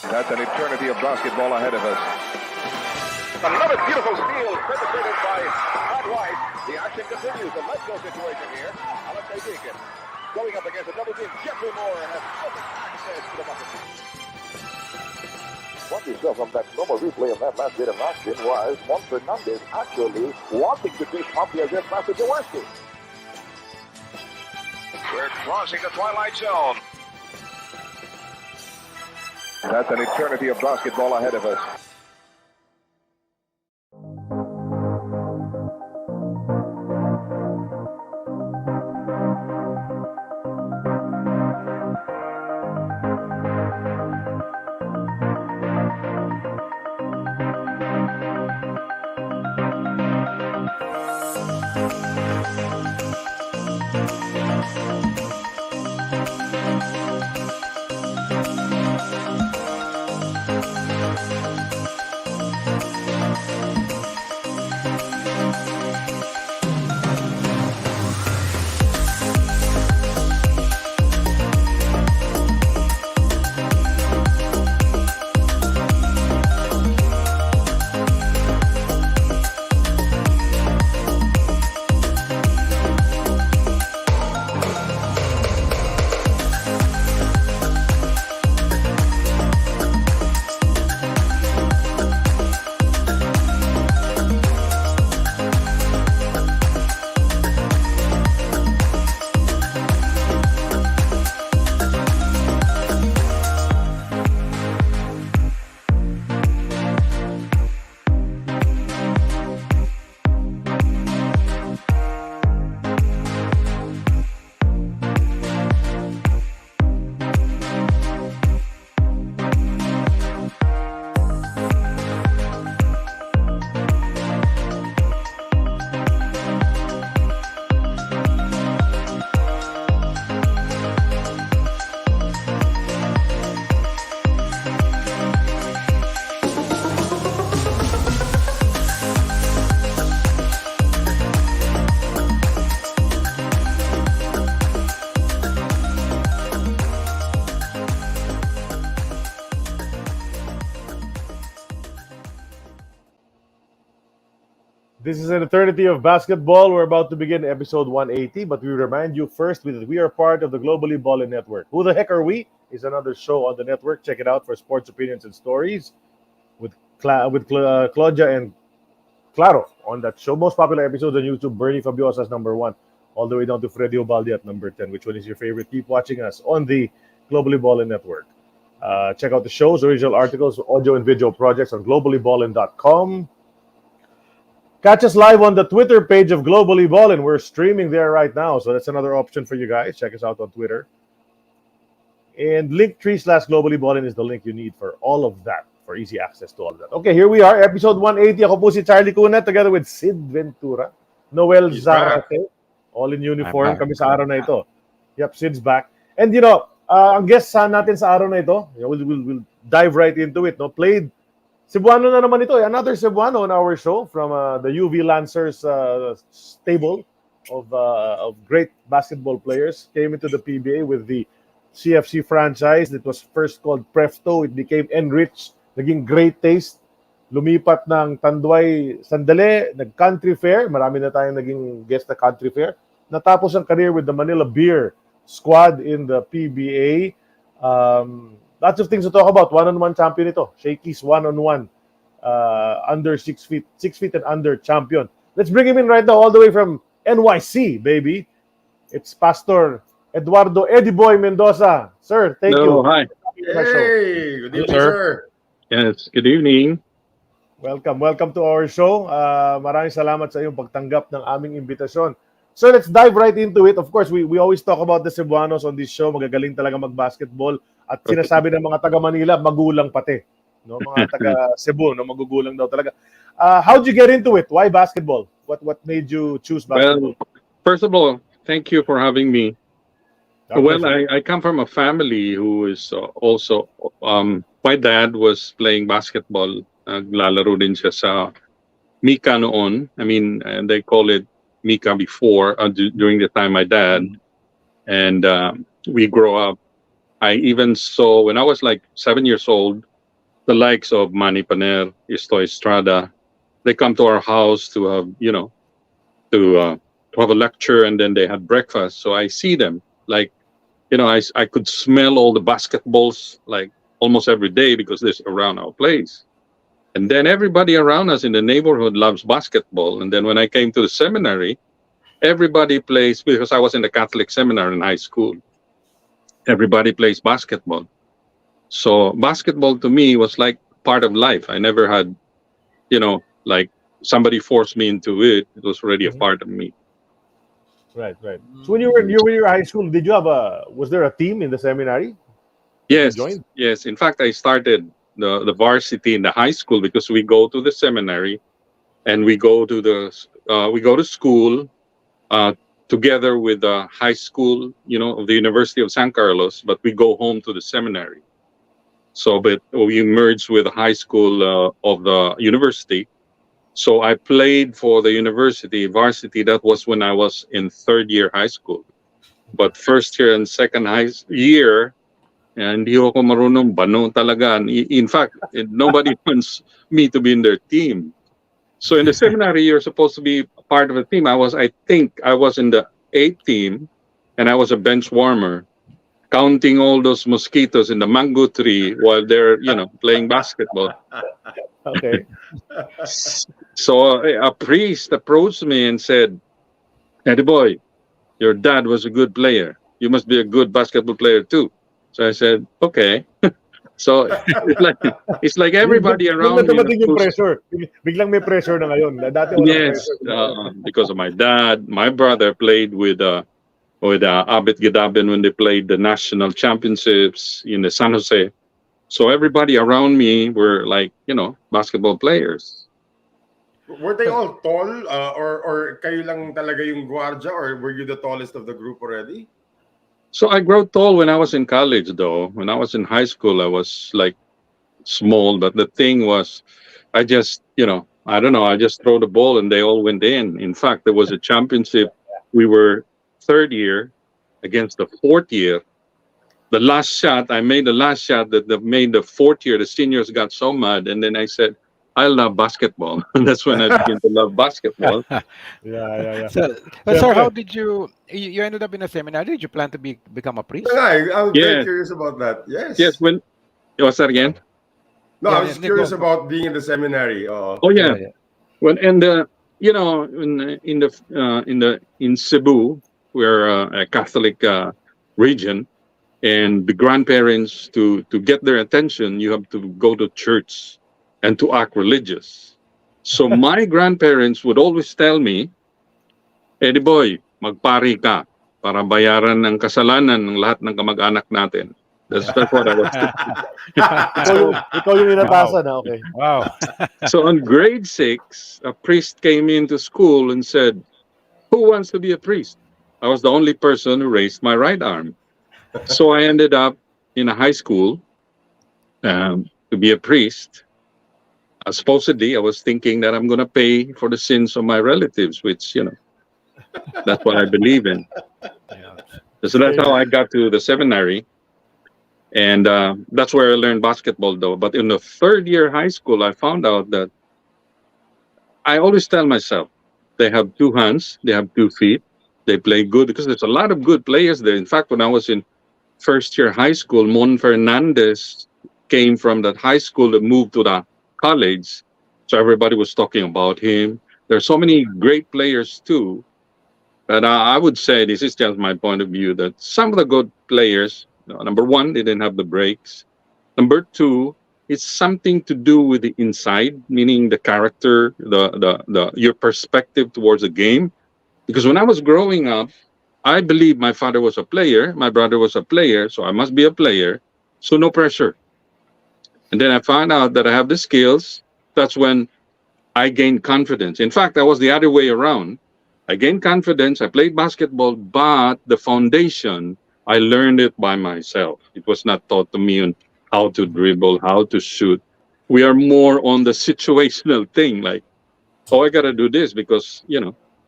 That's an eternity of basketball ahead of us. Another beautiful steal perpetrated by Todd White. The action continues. A let's go situation here. Alexei Deacon going up against a double team. Jeffrey Moore has perfect access to the bucket. Watch yourself from that normal replay of that last bit of action was Juan Fernandez actually wanting to dish off the against Master Jaworski. We're crossing the twilight zone. That's an eternity of basketball ahead of us. This is an eternity of basketball. We're about to begin episode 180, but we remind you first that we are part of the Globally Ballin Network. Who the heck are we? Is another show on the network. Check it out for sports opinions and stories with Claudia and Claro on that show. Most popular episodes on YouTube. Bernie Fabiosa's number 1, all the way down to Freddy Obaldi at number 10. Which one is your favorite? Keep watching us on the Globally Ballin Network. Check out the shows, original articles, audio and video projects on globallyballin.com. Catch us live on the Twitter page of Globally Ballin. We're streaming there right now, so that's another option for you guys. Check us out on Twitter. And Linktree/Globally Ballin is the link you need for all of that, for easy access to all of that. Okay, here we are, episode 180. Ako po si Charlie Cunha, together with Sid Ventura, Noel Zarate, all in uniform kami sa araw na ito. Yep, Sid's back. And you know, ang guest natin sa araw na ito, we'll dive right into it. No, played Cebuano na naman ito. Another Cebuano on our show from the UV Lancers stable of great basketball players. Came into the PBA with the CFC franchise. It was first called Prefto. It became Enrich. Naging Great Taste. Lumipat ng Tanduay sandali. Nag-Country Fair. Marami na tayong naging guest na Country Fair. Natapos ang career with the Manila Beer squad in the PBA. Lots of things to talk about. One-on-one champion ito. Shakey's one-on-one. Under 6 feet. 6 feet and under champion. Let's bring him in right now all the way from NYC, baby. It's Pastor Eduardo Eddie Boy Mendoza. Sir, thank you. Hi. Hey, good evening, sir. Yes, good evening. Welcome to our show. Maraming salamat sa iyong pagtanggap ng aming imbitasyon. So let's dive right into it. Of course, we always talk about the Cebuanos on this show. Magagaling talaga mag-basketball. At sinasabi ng mga taga-Manila, magulang pati. No? Mga taga-Cebu, no? Magugulang daw talaga. How'd you get into it? Why basketball? What made you choose basketball? Well, first of all, thank you for having me. Well, I come from a family who is also, my dad was playing basketball. Naglalaro din siya sa Mika noon. I mean, they call it Mika before, during the time my dad. And we grow up. I even saw, when I was like 7 years old, the likes of Manny Paner, Isto Estrada. They come to our house to have, to have a lecture, and then they had breakfast. So I see them, like, I could smell all the basketballs like almost every day because this around our place. And then everybody around us in the neighborhood loves basketball. And then when I came to the seminary, everybody plays, because I was in the Catholic seminary in high school. Everybody plays basketball. So basketball to me was like part of life. I never had, like somebody forced me into it. It was already a part of me. Right. So when you were in high school, did you have was there a team in the seminary? Yes, You joined? yes. In fact, I started the varsity in the high school because we go to the seminary, and we go to school together with the high school, of the University of San Carlos, but we go home to the seminary. So, but we merged with the high school of the university. So I played for the university varsity. That was when I was in third year high school. But first year and second year, hindi ako marunong, bano talaga. In fact, nobody wants me to be in their team. So in the seminary, you're supposed to be part of a team. I think I was in the A team, and I was a bench warmer, counting all those mosquitoes in the mango tree while they're, playing basketball. Okay. So a priest approached me and said, "Eddie boy, your dad was a good player. You must be a good basketball player too." So I said, "Okay." So it's like everybody around me. Dumating yung pressure. Biglang may pressure na ngayon. Dati walang Yes, pressure. because of my dad. My brother played with Abit Gidaben when they played the national championships in the San Jose. So everybody around me were like, basketball players. Were they all tall? Or kayo lang talaga yung guardia? Or were you the tallest of the group already? So I grew tall when I was in college, though. When I was in high school, I was like small. But the thing was, I just, I don't know, I just throw the ball and they all went in. In fact, there was a championship. We were third year against the fourth year. I made the last shot that made the fourth year. The seniors got so mad. And then I said, I love basketball. And that's when I began to love basketball. Yeah. So, sir, how did you ended up in a seminary? Did you plan to become a priest? I'm very curious about that. Yes. Yes. What's that again? No, I was curious about being in the seminary. Oh yeah. When in Cebu, we're a Catholic region, and the grandparents to get their attention, you have to go to church and to act religious. So my grandparents would always tell me, "Eddie boy, magpari ka para bayaran ng kasalanan ng lahat ng kamag-anak natin." That's what I was thinking. Ikaw yung inatasan, okay. Wow. So on grade 6, a priest came into school and said, "Who wants to be a priest?" I was the only person who raised my right arm. So I ended up in a high school to be a priest. Supposedly, I was thinking that I'm going to pay for the sins of my relatives, which, that's what I believe in. Yeah. So that's how I got to the seminary. And that's where I learned basketball, though. But in the third year high school, I found out that I always tell myself, they have two hands, they have 2 feet, they play good, because there's a lot of good players there. In fact, when I was in first year high school, Mon Fernandez came from that high school that moved to the college. So everybody was talking about him. There's so many great players too. But I would say, this is just my point of view, that some of the good players, number one, they didn't have the breaks. Number two, it's something to do with the inside, meaning the character, your perspective towards the game. Because when I was growing up, I believed my father was a player, my brother was a player, so I must be a player. So no pressure. And then I found out that I have the skills. That's when I gained confidence. In fact, I was the other way around. I gained confidence, I played basketball, but the foundation, I learned it by myself. It was not taught to me on how to dribble, how to shoot. We are more on the situational thing, like, I got to do this because,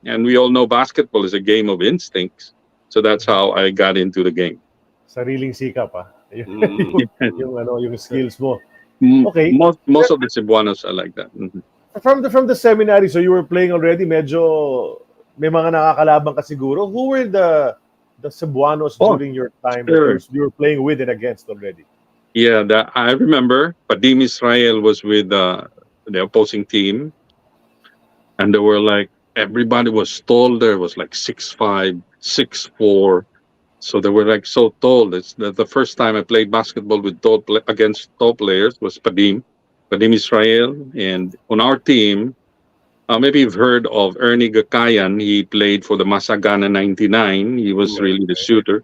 and we all know basketball is a game of instincts. So that's how I got into the game. Sariling sikap, yung skills mo. Okay. Most of the Cebuanos are like that. From the seminary, so you were playing already, medyo may mga nakakalaban ka siguro. Who were the Cebuanos Oh, during your time that sure. you were playing with and against already? Yeah, I remember Padim Israel was with the opposing team, and they were like everybody was tall. There was like 6'5", 6'4". So they were like so tall. It's the first time I played basketball with against tall players was Padim Israel, and on our team, maybe you've heard of Ernie Gakayan. He played for the Masagana 99. He was really the shooter.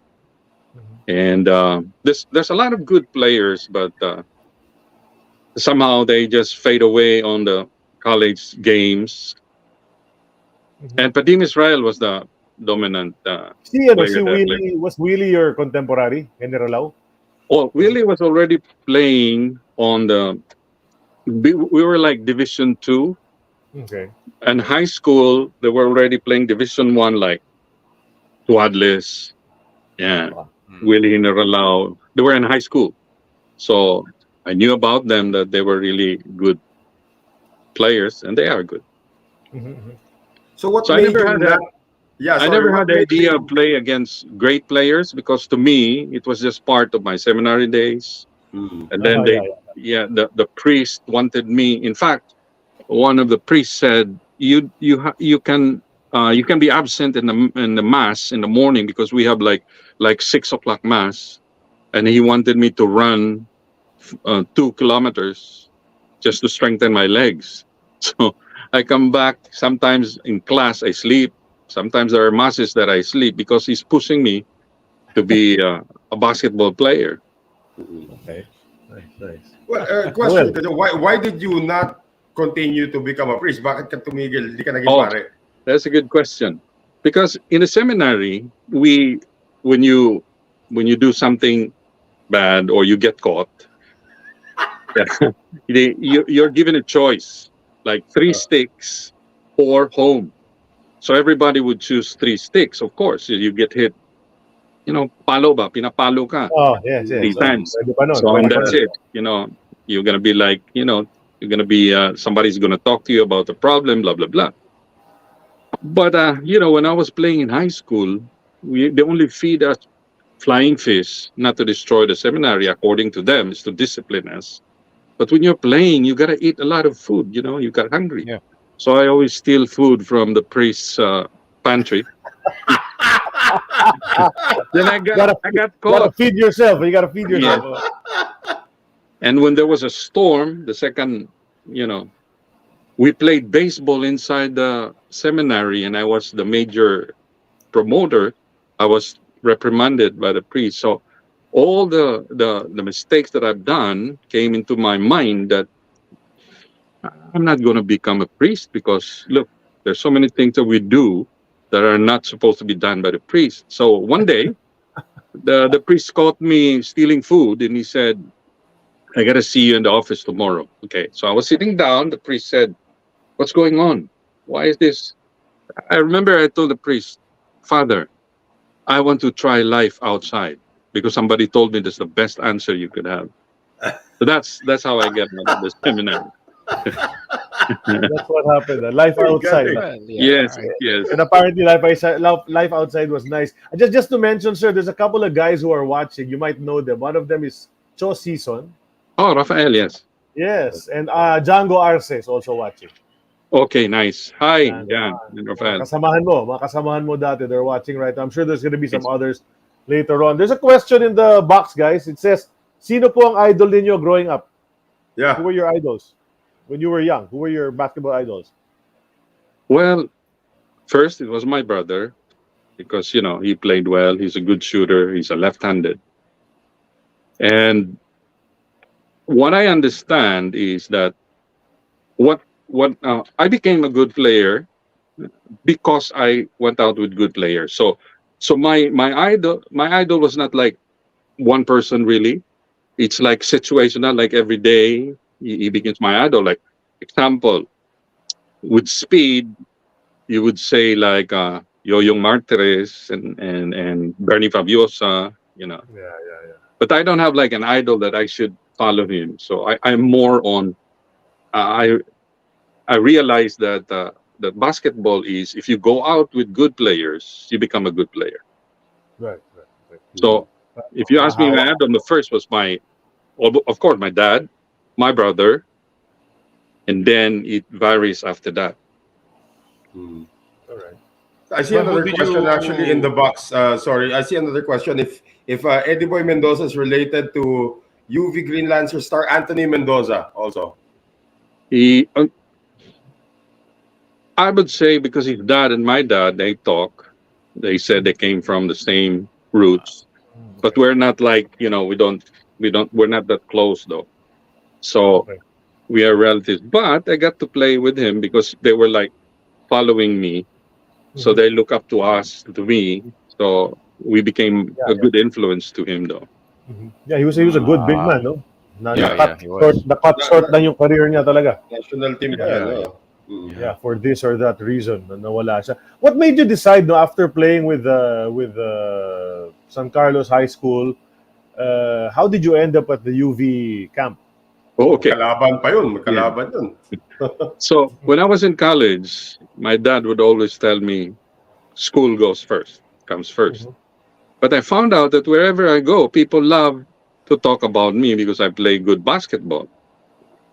And there's a lot of good players, but somehow they just fade away on the college games. And Padim Israel was the dominant player Si that played. Willie your contemporary, General? Oh, Willie was already playing on the. We were like Division Two, Okay. and high school they were already playing Division One, like Tuadles, yeah, Willie Hinaralao. They were in high school, so I knew about them that they were really good players, and they are good. So what So I made never you had not? that. Yeah, I sorry. never What had the made idea of you? play against great players because to me it was just part of my seminary days. And then Yeah, the priest wanted me. In fact, one of the priests said, you can be absent in the mass in the morning because we have like 6 o'clock mass, and he wanted me to run 2 kilometers just to strengthen my legs. So I come back sometimes in class I sleep. Sometimes there are masses that I sleep because he's pushing me to be a basketball player. Okay. Nice. Well, question. Well, Why did you not continue to become a priest? Bakit ka tumigil? Di ka naging Oh, pare? that's a good question. Because in the seminary, when you when you do something bad or you get caught, yeah, you're given a choice, like 3 sticks or home. So everybody would choose 3 sticks. Of course, you get hit. Palo ba? Pinapalo ka yes. 3 times. Pwede pa nun. So and Pwede pa that's nun. it. You're gonna be like, you're gonna be somebody's gonna talk to you about the problem, blah blah blah. But when I was playing in high school, they only feed us flying fish, not to destroy the seminary. According to them, is to discipline us. But when you're playing, you gotta eat a lot of food. You got hungry. Yeah. So I always steal food from the priest's pantry. Then I got Gotta caught. feed yourself. You gotta feed Yeah. yourself. And when there was a storm, the second, we played baseball inside the seminary, and I was the major promoter. I was reprimanded by the priest. So all the mistakes that I've done came into my mind that I'm not going to become a priest because look, there's so many things that we do that are not supposed to be done by the priest. So one day, the priest caught me stealing food, and he said, "I got to see you in the office tomorrow." Okay, so I was sitting down. The priest said, "What's going on? Why is this?" I remember I told the priest, "Father, I want to try life outside because somebody told me that's the best answer you could have." So that's how I get out of the seminary. That's what happened. Life outside. Well, yeah. Yes. And apparently, life outside was nice. And just to mention, sir, there's a couple of guys who are watching. You might know them. One of them is Cho Season. Oh, Rafael, yes. Yes, and Django Arce is also watching. Okay, nice. Hi, Django, Jan and Rafael. mga kasamahan mo dati, they're watching right now. I'm sure there's going to be some others later on. There's a question in the box, guys. It says, sino po ang idol ninyo growing up? Yeah. Who were your idols when you were young? Who were your basketball idols? Well, first it was my brother because he played well. He's a good shooter. He's a left-handed. And what I understand is that what I became a good player because I went out with good players. So my idol was not like one person really. It's like situational. Like every day he becomes my idol. Like example, with speed, you would say like Yoyong Martires and Bernie Fabiosa. Yeah. But I don't have like an idol that I should follow him. So I'm more on. I realized that basketball is, if you go out with good players, you become a good player. Right. So if you ask me, my How- idol, the first was of course, my dad, my brother, and then it varies after that. Hmm. all right. I see But who another did question actually in the you? box. Sorry, I see another question. If Eddie Boy Mendoza is related to UV Green Lancer star Anthony Mendoza, also. He, I would say, because his dad and my dad, they talk. They said they came from the same roots, but we're not like, we're not that close though. So Okay. we are relatives. But I got to play with him because they were like following me. So Mhm. they look up to us, to me. So we became Yeah, a yeah. good influence to him though. Yeah, he was a good big Ah, man, no? Na yeah, Yeah. yeah, cut he short, was. na cut Na, short na, lang yung career niya talaga. national team pa yan. Yeah, yeah, No? Mm. yeah. Yeah, for this or that reason, na nawala siya. What made you decide, no, after playing with San Carlos High School, how did you end up at the UV camp? Oh, okay. Magkalaban pa yun. Yeah. Magkalaban yun. So when I was in college, my dad would always tell me, school comes first. Mhm. But I found out that wherever I go, people love to talk about me because I play good basketball.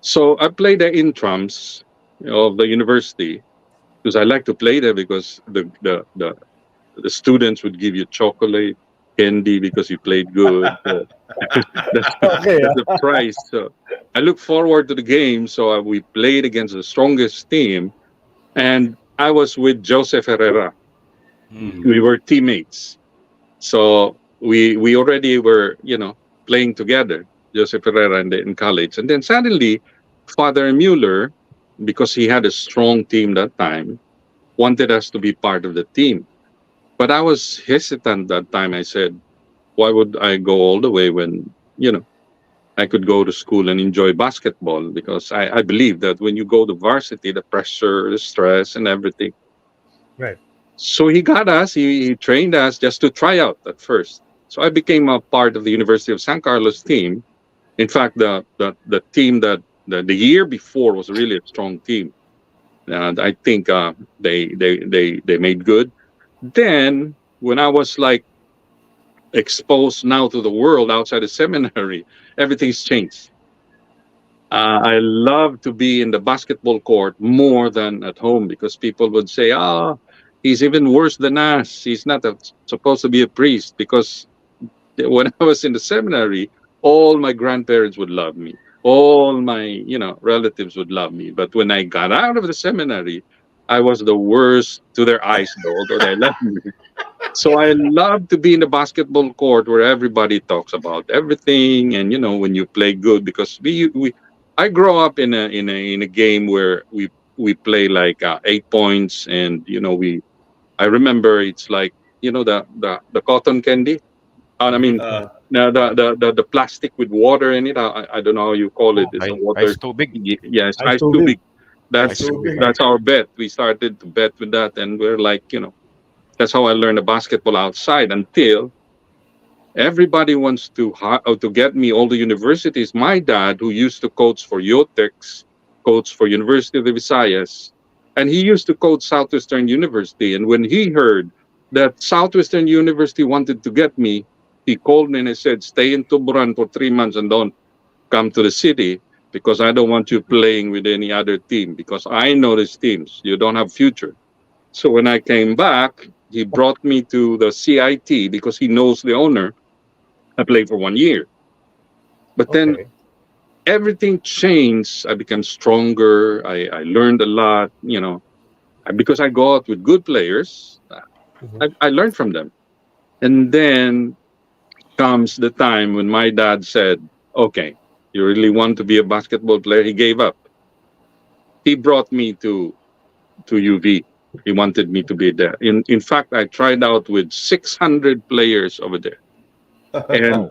So I play the intrams of the university because I like to play there because the students would give you chocolate, candy because you played good. So that's Okay, that's the price. So I look forward to the game. So we played against the strongest team, and I was with Joseph Herrera. Mm. Mm. We were teammates. So we already were, playing together, Joseph Ferreira in college. And then suddenly, Father Mueller, because he had a strong team that time, wanted us to be part of the team. But I was hesitant that time. I said, why would I go all the way when, I could go to school and enjoy basketball? Because I believe that when you go to varsity, the pressure, the stress, and everything. right. So he trained us just to try out at first. So I became a part of the University of San Carlos team. In fact, the team that the year before was really a strong team. And I think they made good. Then when I was like exposed now to the world outside the seminary, everything's changed. I love to be in the basketball court more than at home because people would say, "Ah, he's even worse than us. He's not supposed to be a priest." Because when I was in the seminary, all my grandparents would love me. All my, relatives would love me. But when I got out of the seminary, I was the worst to their eyes, though, although they loved me. So I love to be in the basketball court where everybody talks about everything, and when you play good, because I grow up in a game where we play like 8 points, and I remember it's like the cotton candy. I mean, Mhm. Uh, the plastic with water in it. I don't know how you call it. Oh, It's a Ice water. too big. Yes, ice ice too too big. big. That's Ice too big. Tubig. that's our bet. We started to bet with that, and we're like, that's how I learned the basketball outside until everybody wants to get me all the universities. My dad, who used to coach for Yotex, coach for University of the Visayas, and he used to coach Southwestern University. And when he heard that Southwestern University wanted to get me, he called me and he said, "Stay in Tuburan for 3 months and don't come to the city because I don't want you playing with any other team because I know these teams. You don't have future." So when I came back, he brought me to the CIT because he knows the owner. I played for 1 year. But then Okay. everything changed. I became stronger. I learned a lot, because I go out with good players. Mhm. I learned from them. And then comes the time when my dad said, okay, you really want to be a basketball player? He gave up. He brought me to UV. He wanted me to be there. In fact, I tried out with 600 players over there. And Wow.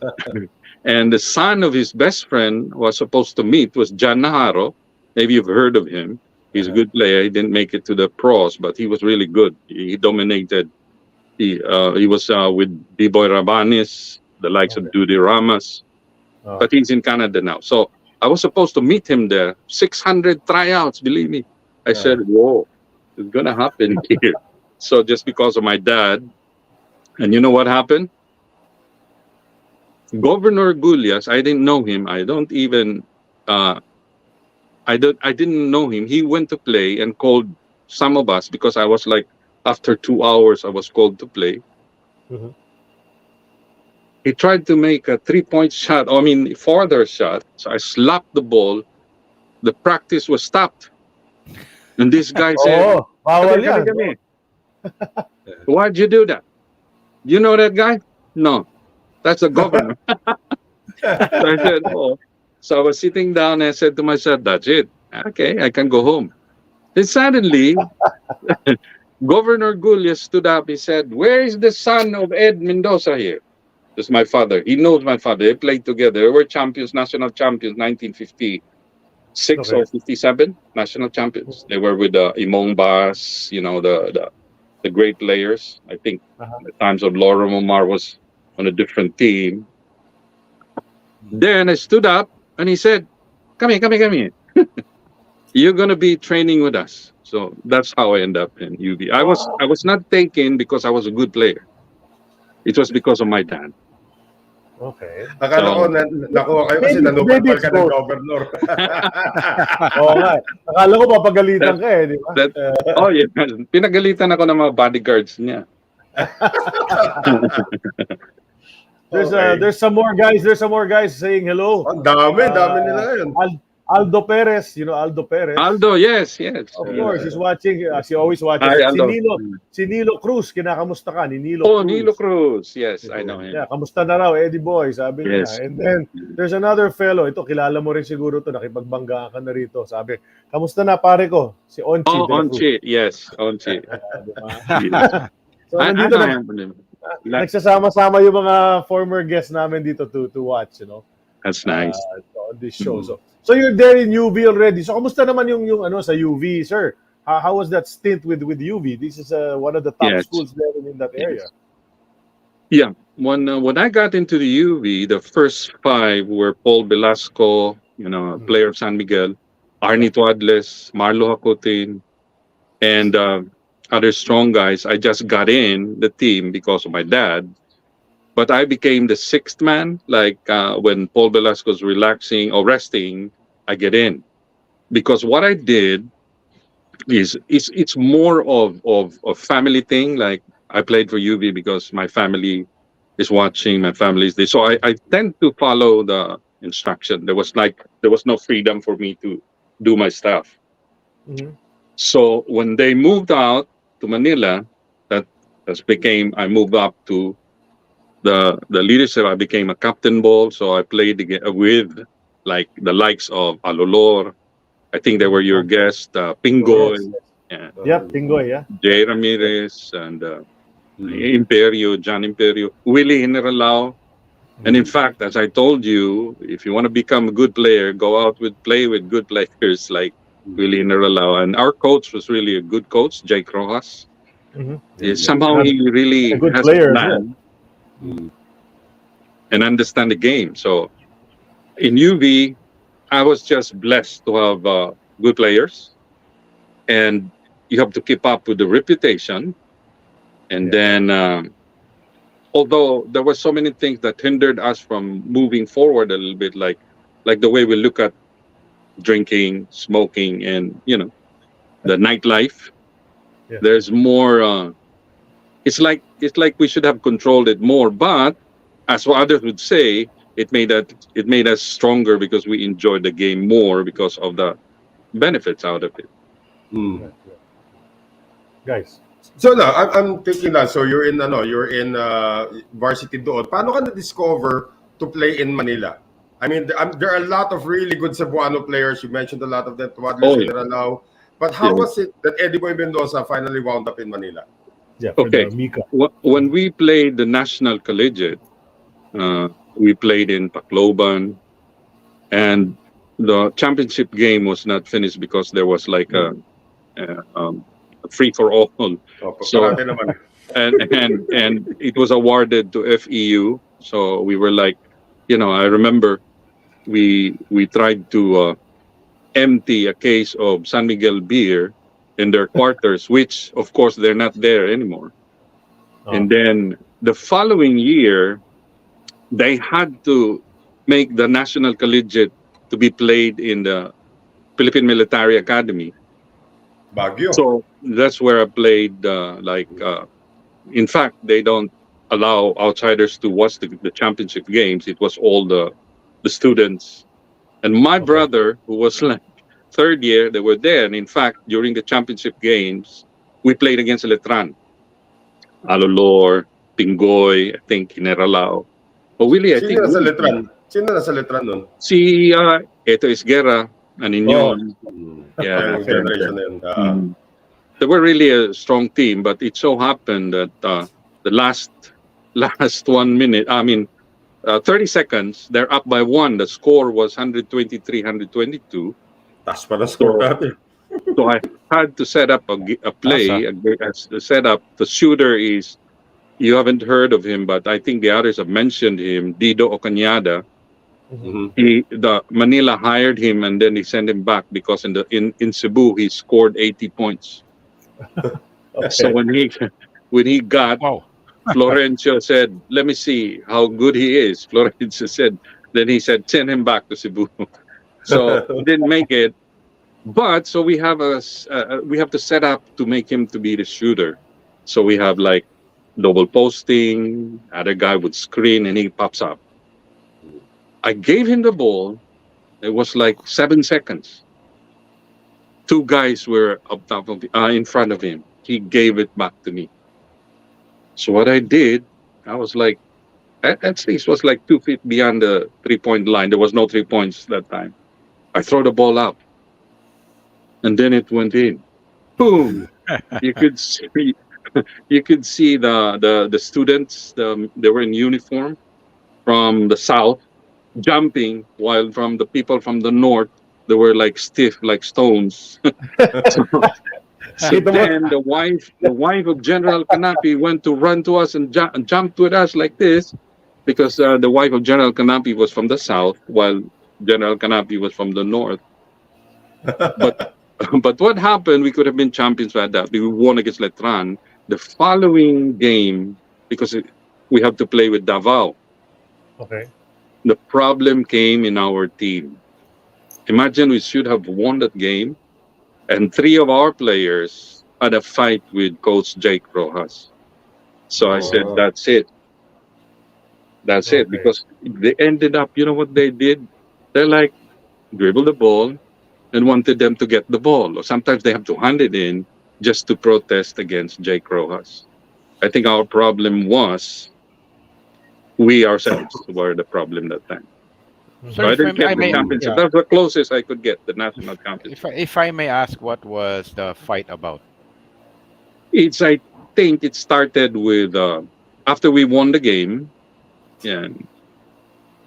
and the son of his best friend was supposed to meet was John Naharo. Maybe you've heard of him. He's a Uh-huh. good player. He didn't make it to the pros, but he was really good. He dominated. He was with B-Boy Rabanis, the likes of Okay. Dudy Ramas. but he's in Canada now. So I was supposed to meet him there. 600 tryouts, believe me. I said, whoa, it's going to happen here. So just because of my dad, and you know what happened? Governor Gulyas, I didn't know him. I don't even, I didn't know him. He went to play and called some of us because I was like, after 2 hours, I was called to play. Mhm. He tried to make a 3-point shot, I mean, farther shot. So I slapped the ball. The practice was stopped. And this guy said, Oo, bawal "Come here, yan. come here, come here." Why'd you do that? You know that guy? No, that's the governor. So I said, oh. So I was sitting down and I said to myself, that's it. Okay, I can go home. Then suddenly, Governor Gulyas stood up. He said, where is the son of Ed Mendoza here? This is my father. He knows my father. They played together. They were champions, national champions, 1956 Okay. or 57, national champions. They were with Imong Bas, you know, the great players. I think the times of Laura Momar was on a different team. Then I stood up and he said, come here, come here, come here. You're going to be training with us. So that's how I ended up in UV. I was not taken because I was a good player. It was because of my dad. Okay. Akala ko nakuha kayo kasi nanupalpal ka ng governor. Oo nga. Akala ko papagalitan ka di ba? Oh yeah. Pinagalitan ako ng mga bodyguards niya. There's some more guys. There's some more guys saying hello. Ang dami nila ngayon. Aldo Perez, you know Aldo Perez. Aldo, yes. Of course, he's watching. He always watches. Hi, Aldo. Si Nilo Cruz, kinakamusta ka ni Nilo Cruz. Cruz. Nilo Cruz. Yes, I know him. Yeah, kamusta na raw, Eddie Boy, sabi niya. And then, there's another fellow. Ito, kilala mo rin siguro to. Nakipagbangga ka na rito. Sabi, kamusta na pare ko? Si Onchi. Oh, Onchi. Yes, Onchi. So, nandito na. Nagsasama-sama yung mga former guests namin dito to watch, you know. That's nice. On this show. So you're there in UV already. So kamusta naman yung ano sa UV, sir? How was that stint with UV? This is one of the top schools there in that area. Yeah. When I got into the UV, the first 5 were Paul Velasco, you know, player of San Miguel, Arnie Tuadles, Marlo Hakutin, and other strong guys. I just got in the team because of my dad. But I became the 6th man. Like when Paul Velasco's relaxing or resting, I get in. Because what I did is it's more of a family thing. Like I played for UV because my family is watching, my family is there. So I tend to follow the instruction. There was no freedom for me to do my stuff. Mm-hmm. So when they moved out to Manila, I moved up to the leadership. I became a captain ball, so I played with like the likes of Alolor. I think they were your guests, Pingoy. Yep, Pingoy, yeah. Jay Ramirez and Imperio, John Imperio, Willie Generalao. And in fact, as I told you, if you want to become a good player, go out play with good players like Willie Generalao. And our coach was really a good coach, Jake Rojas. Mm-hmm. Somehow he really a good has player a plan. And understand the game. So in UV, I was just blessed to have good players, and you have to keep up with the reputation. And then, although there were so many things that hindered us from moving forward a little bit, like the way we look at drinking, smoking, and the nightlife. Yeah. There's more. It's like we should have controlled it more, but as others would say, it made us stronger because we enjoyed the game more because of the benefits out of it. Guys. So now I'm thinking that you're in varsity doon. Paano ka na-discover to play in Manila? I mean, there are a lot of really good Cebuano players. You mentioned a lot of them. Generalao. But how was it that Eddie Boy Mendoza finally wound up in Manila? Yeah, okay. When we played the National Collegiate, we played in Tacloban, and the championship game was not finished because there was like a free for all. So and it was awarded to FEU. So we were like, I remember we tried to empty a case of San Miguel beer in their quarters, which of course they're not there anymore. And then the following year, they had to make the National Collegiate to be played in the Philippine Military Academy. Baguio. So that's where I played. In fact, they don't allow outsiders to watch the championship games. It was all the students. And my brother, who was like third year, they were there. And in fact, during the championship games, we played against Letran, Alolor, Pingoy, I think, Generalao. But really, I think Sino nasa letran nun? si Eto Isguera, Aninyon. Yeah, Yung generation na yun. They were really a strong team, but it so happened that the last 1 minute, 30 seconds, they're up by 1. The score was 123-122. Taas pa na score natin. So I had to set up a play. The setup, the shooter is, you haven't heard of him, but I think the others have mentioned him, Dido Ocañada. The Manila hired him and then they sent him back because in Cebu he scored 80 points. So when he got, Florencio said, "Let me see how good he is." Florencio said, then he said, "Send him back to Cebu." So he didn't make it, but so we have to set up to make him to be the shooter. So we have like double posting, other guy would screen and he pops up. I gave him the ball. It was like 7 seconds. 2 guys were up top of in front of him. He gave it back to me. So what I did, I was like, at least was like 2 feet beyond the 3-point line. There was no 3 points that time. I throw the ball up, and then it went in. Boom! You could see the students. They were in uniform from the south, jumping, while from the people from the north, they were like stiff, like stones. So then the wife of General Canapi went to run to us and jumped with us like this, because the wife of General Canapi was from the south, while General Canapi was from the north. But what happened? We could have been champions by that. We won against Letran. The following game, because we have to play with Davao. Okay. The problem came in our team. Imagine we should have won that game, and 3 of our players had a fight with Coach Jake Rojas. So I said, that's it. That's it. Because they ended up, you know what they did? They're like, dribble the ball and wanted them to get the ball. Or sometimes they have to hand it in just to protest against Jake Rojas. I think our problem was we ourselves were the problem that time. So I didn't get the championship. That's the closest I could get, the national championship. If I may ask, what was the fight about? I think it started with after we won the game, and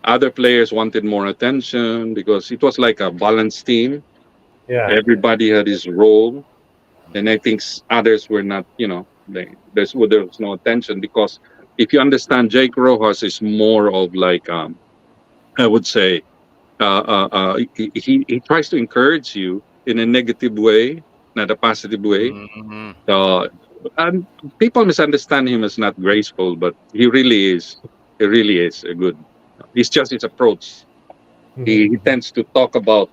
other players wanted more attention because it was like a balanced team. Yeah. Everybody had his role, and I think others were not. There was no attention, because if you understand, Jake Rojas is more of like I would say he tries to encourage you in a negative way, not a positive way. And people misunderstand him as not graceful, but he really is. He really is a good. It's just his approach. He tends to talk about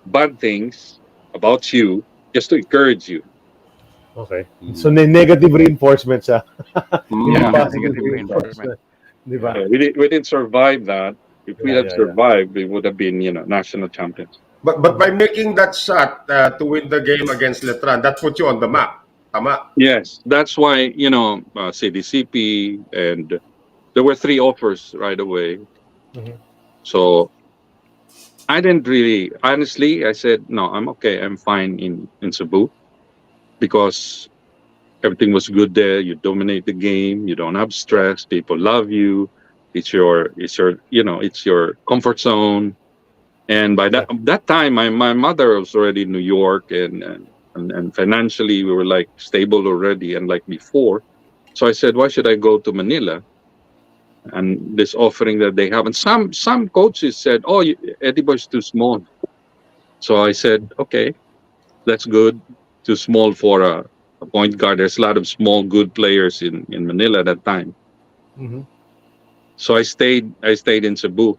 bad things about you just to encourage you. Okay. So negative reinforcement siya. Negative reinforcement. Diba? We didn't survive that. If we had survived, we would have been, national champions. But by making that shot to win the game against Letran, that put you on the map. Tama. Yes, that's why, CDCP, and there were 3 offers right away. So I didn't really, honestly, I said, no, I'm okay. I'm fine in Cebu, because everything was good there. You dominate the game. You don't have stress. People love you. It's your comfort zone. And by that time, my mother was already in New York, and financially we were like stable already, and like before. So I said, why should I go to Manila and this offering that they have. And some coaches said, "Oh, Eddie Boy's too small." So I said, "Okay, that's good. Too small for a point guard. There's a lot of small, good players in Manila at that time." Mhm. So I stayed in Cebu.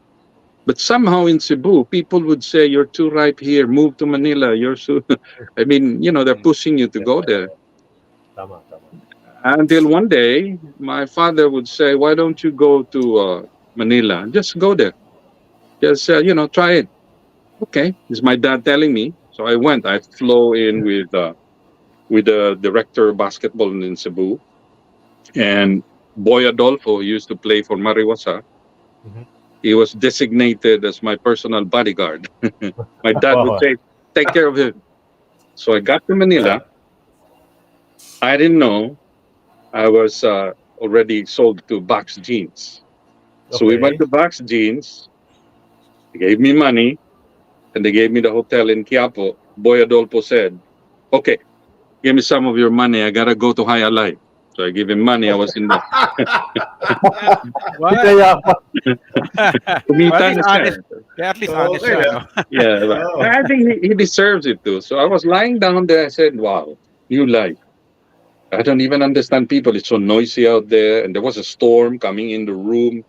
But somehow in Cebu, people would say, "You're too ripe here. Move to Manila. You're so." I mean, they're pushing you to Yes, go there. tama, tama. Until one day, my father would say, "Why don't you go to Manila? Just go there. Just try it." Okay, this is my dad telling me. So I went. I flew in with the director of basketball in Cebu, and Boy Adolfo used to play for Mariwasa. Mhm. He was designated as my personal bodyguard. My dad would Wow. say, "Take care of him." So I got to Manila. I didn't know I was already sold to Box Jeans. So we went Okay. to Box Jeans. They gave me money, and they gave me the hotel in Quiapo. Boy Adolfo said, "Okay, give me some of your money. I gotta go to High Alive." So I gave him money. I was in the What? Kaya pa. Well, at kumita least na siya. honest. Yeah, at least honest Okay. siya, no? Yeah, but Oh. I think he deserves it too. So I was lying down there. I said, "Wow, new life. I don't even understand people. It's so noisy out there, and there was a storm coming in the room."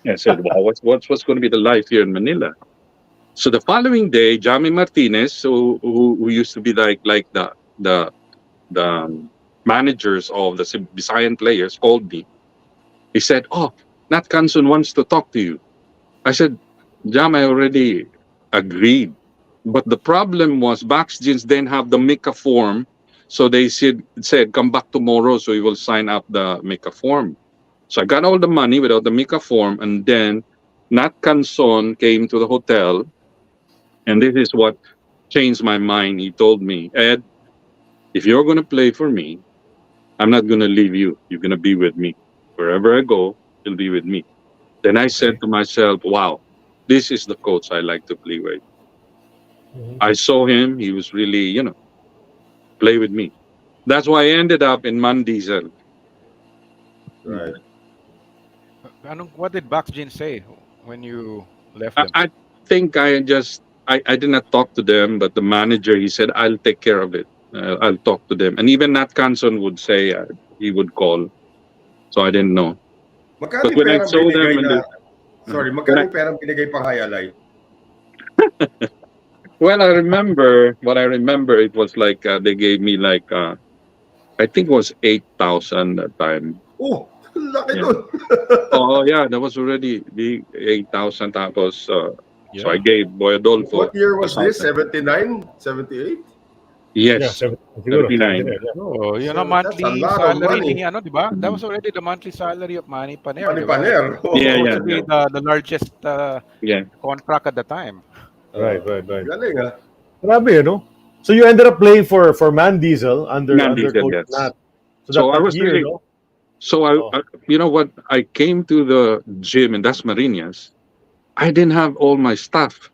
I said, "Wow, what's going to be the life here in Manila?" So the following day, Jamie Martinez, who used to be like the managers of the Visayan players, called me. He said, "Oh, Nat Canson wants to talk to you." I said, "Jam, I already agreed." But the problem was Bax Jeans didn't have the Mika form. So they said, "Come back tomorrow so you will sign up the Mika form." So I got all the money without the Mika form. And then Nat Canson came to the hotel. And this is what changed my mind. He told me, "Ed, if you're going to play for me, I'm not going to leave you. You're going to be with me. Wherever I go, you'll be with me." Then I said Okay. to myself, "Wow, this is the coach I like to play with." Mhm. I saw him. He was really, play with me. That's why I ended up in Mandiesel. Right. What did Box Jean say when you left I, them? I think I did not talk to them, but the manager, he said, "I'll take care of it. I'll talk to them." And even Nat Canson would say he would call. So I didn't know. Magkano But yung when I perang saw them binigay and na, uh, sorry, when magkano yung perang binigay pang Hayalay? I remember what I remember, it was like they gave me like I think it was 8,000 that time. Oh, laki Yeah. nun. Oh yeah, that was already the 8,000 tapos. So I Yeah. gave Boy Adolfo What year was this? 2,000. 79? 78? Yeah, Yes, 70, siguro. 79. 79, yeah. Oh, So that's a monthly lot of salary money. ni ano, 'di ba? That Mhm. was already the monthly salary of Manny Paner, Money 'di ba? paner. Yeah, Supposed yeah, to be yeah, the largest yeah. contract at the time. Right, right, right. Galing ah. Grabe, no? So you ended up playing for Man Diesel under Non-diesel, Coach yes. Nat. So So I that was year, really no? so Oh, you know what? I came to the gym in Dasmariñas. I didn't have all my stuff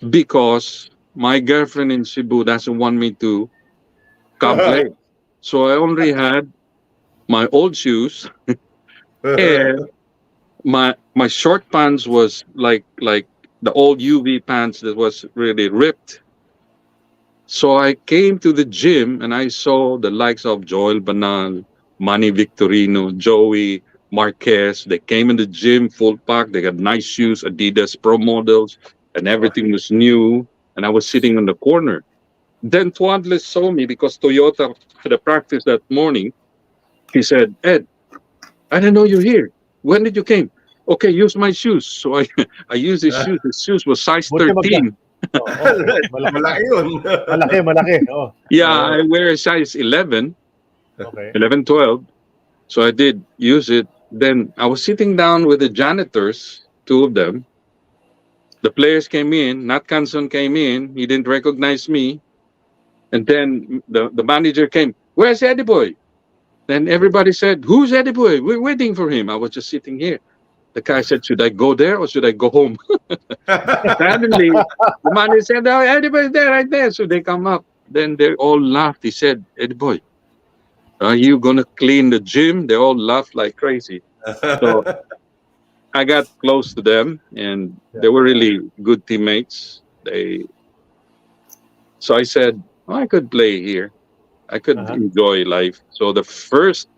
because my girlfriend in Cebu doesn't want me to come play. So I only had my old shoes, and my short pants was like the old UV pants that was really ripped. So I came to the gym and I saw the likes of Joel Banal, Manny Victorino, Joey Marquez. They came in the gym full pack. They had nice shoes, Adidas Pro models, and everything was new. And I was sitting in the corner. Then Twadless saw me because Toyota had a practice that morning. He said, "Ed, I didn't know you're here. When did you came?" "Okay, use my shoes." So I I used his shoes. His shoes was size buti 13. oh, malaki. Malaki yun. Malaki, malaki. Oh, Yeah, Oo. I wear a size 11, okay. 11, 12. So I did use it. Then I was sitting down with the janitors, two of them. The players came in. Nat Canson came in. He didn't recognize me. And then the manager came. "Where's Eddie Boy?" Then everybody said, "Who's Eddie Boy? We're waiting for him." I was just sitting here. The guy said, "Should I go there or should I go home?" Suddenly, the manager said, "Oh, Eddie Boy's there, right there." So they come up. Then they all laughed. He said, "Eddie Boy, are you gonna clean the gym?" They all laughed like crazy. So I got close to them, and they were really good teammates. So I said, oh, I could play here. I could Uh-huh. enjoy life. So the first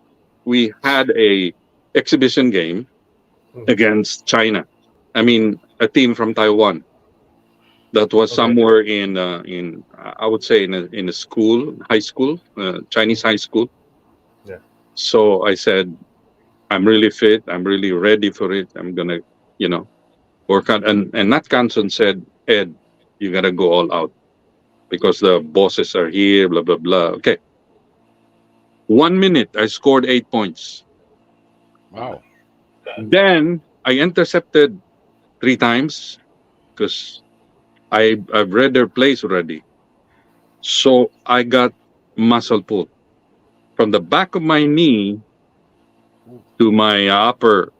we had a exhibition game Mhm. against China. I mean, a team from Taiwan that was Okay. somewhere in I would say in a school, high school, Chinese high school. Yeah. So I said, I'm really fit. I'm really ready for it. I'm gonna, you know, work out. And Nat Canson said, Ed, you gotta go all out because the bosses are here. Blah blah blah. Okay. 1 minute, I scored 8 points. Wow. Then I intercepted 3 times because I've read their plays already. So I got muscle pull from the back of my knee to my upper,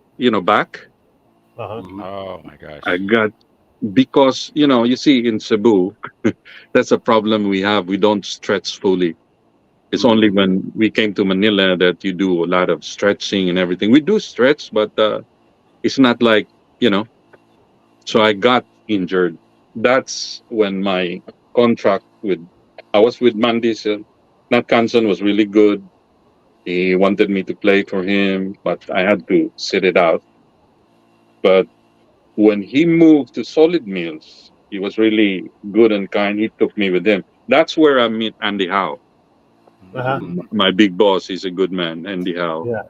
back. Uh-huh. Oh my gosh. I got because you see in Cebu, that's a problem we have. We don't stretch fully. It's only when we came to Manila that you do a lot of stretching and everything. We do stretch, but it's not like you know. So I got injured. That's when my contract with I was with Mandis. Nat Canson was really good. He wanted me to play for him, but I had to sit it out. But when he moved to Solid Mills, he was really good and kind. He took me with him. That's where I meet Andy Howe. Uh-huh. My big boss is a good man, Andy Howe. Yeah.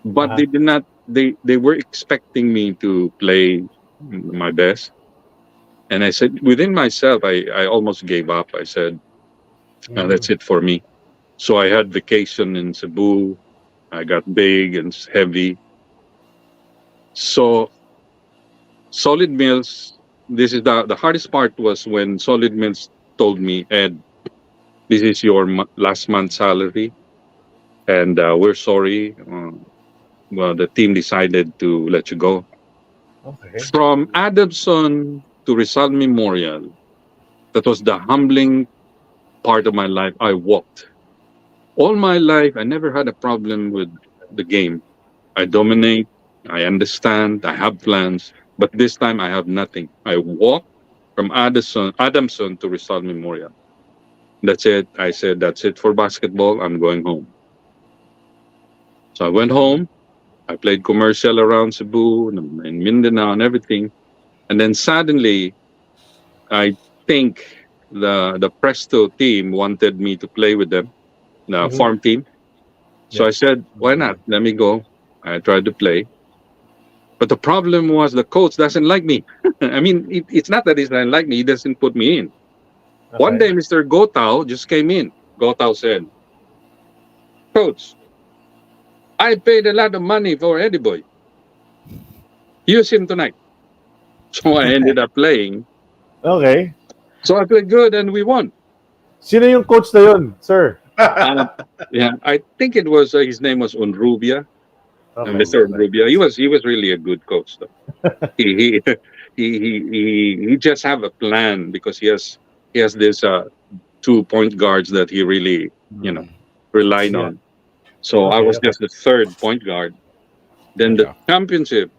But Uh-huh. they did not. They were expecting me to play my best, and I said within myself, I almost gave up. I said, that's Mhm. it for me. So I had vacation in Cebu. I got big and heavy. So Solid Mills, this is the hardest part was when Solid Mills told me, Ed, this is your last month's salary, and we're sorry. Well, the team decided to let you go. Okay. From Adamson to Rizal Memorial, that was the humbling part of my life. I walked. All my life, I never had a problem with the game. I dominate, I understand, I have plans, but this time I have nothing. I walk from Adamson to Rizal Memorial. That's it. I said, that's it for basketball. I'm going home. So I went home. I played commercial around Cebu and Mindanao and everything. And then suddenly, I think the Presto team wanted me to play with them, the Mhm. farm team. So Yeah. I said, why not? Let me go. I tried to play. But the problem was the coach doesn't like me. I mean, it's not that he doesn't like me. He doesn't put me in. One Okay. day, Mr. Gotao just came in. Gotao said, Coach, I paid a lot of money for Eddie Boy. Use him tonight. So I ended up playing. Okay. So I played good and we won. Sino yung coach na yun, sir? Uh, yeah, I think it was his name was Unrubia, Okay. Mr. Okay. Unrubia. He was really a good coach though. He he just have a plan because he has this 2 point guards that he really relied Yeah. on. So I Okay. was Okay. just the third point guard. Then the Yeah. championship,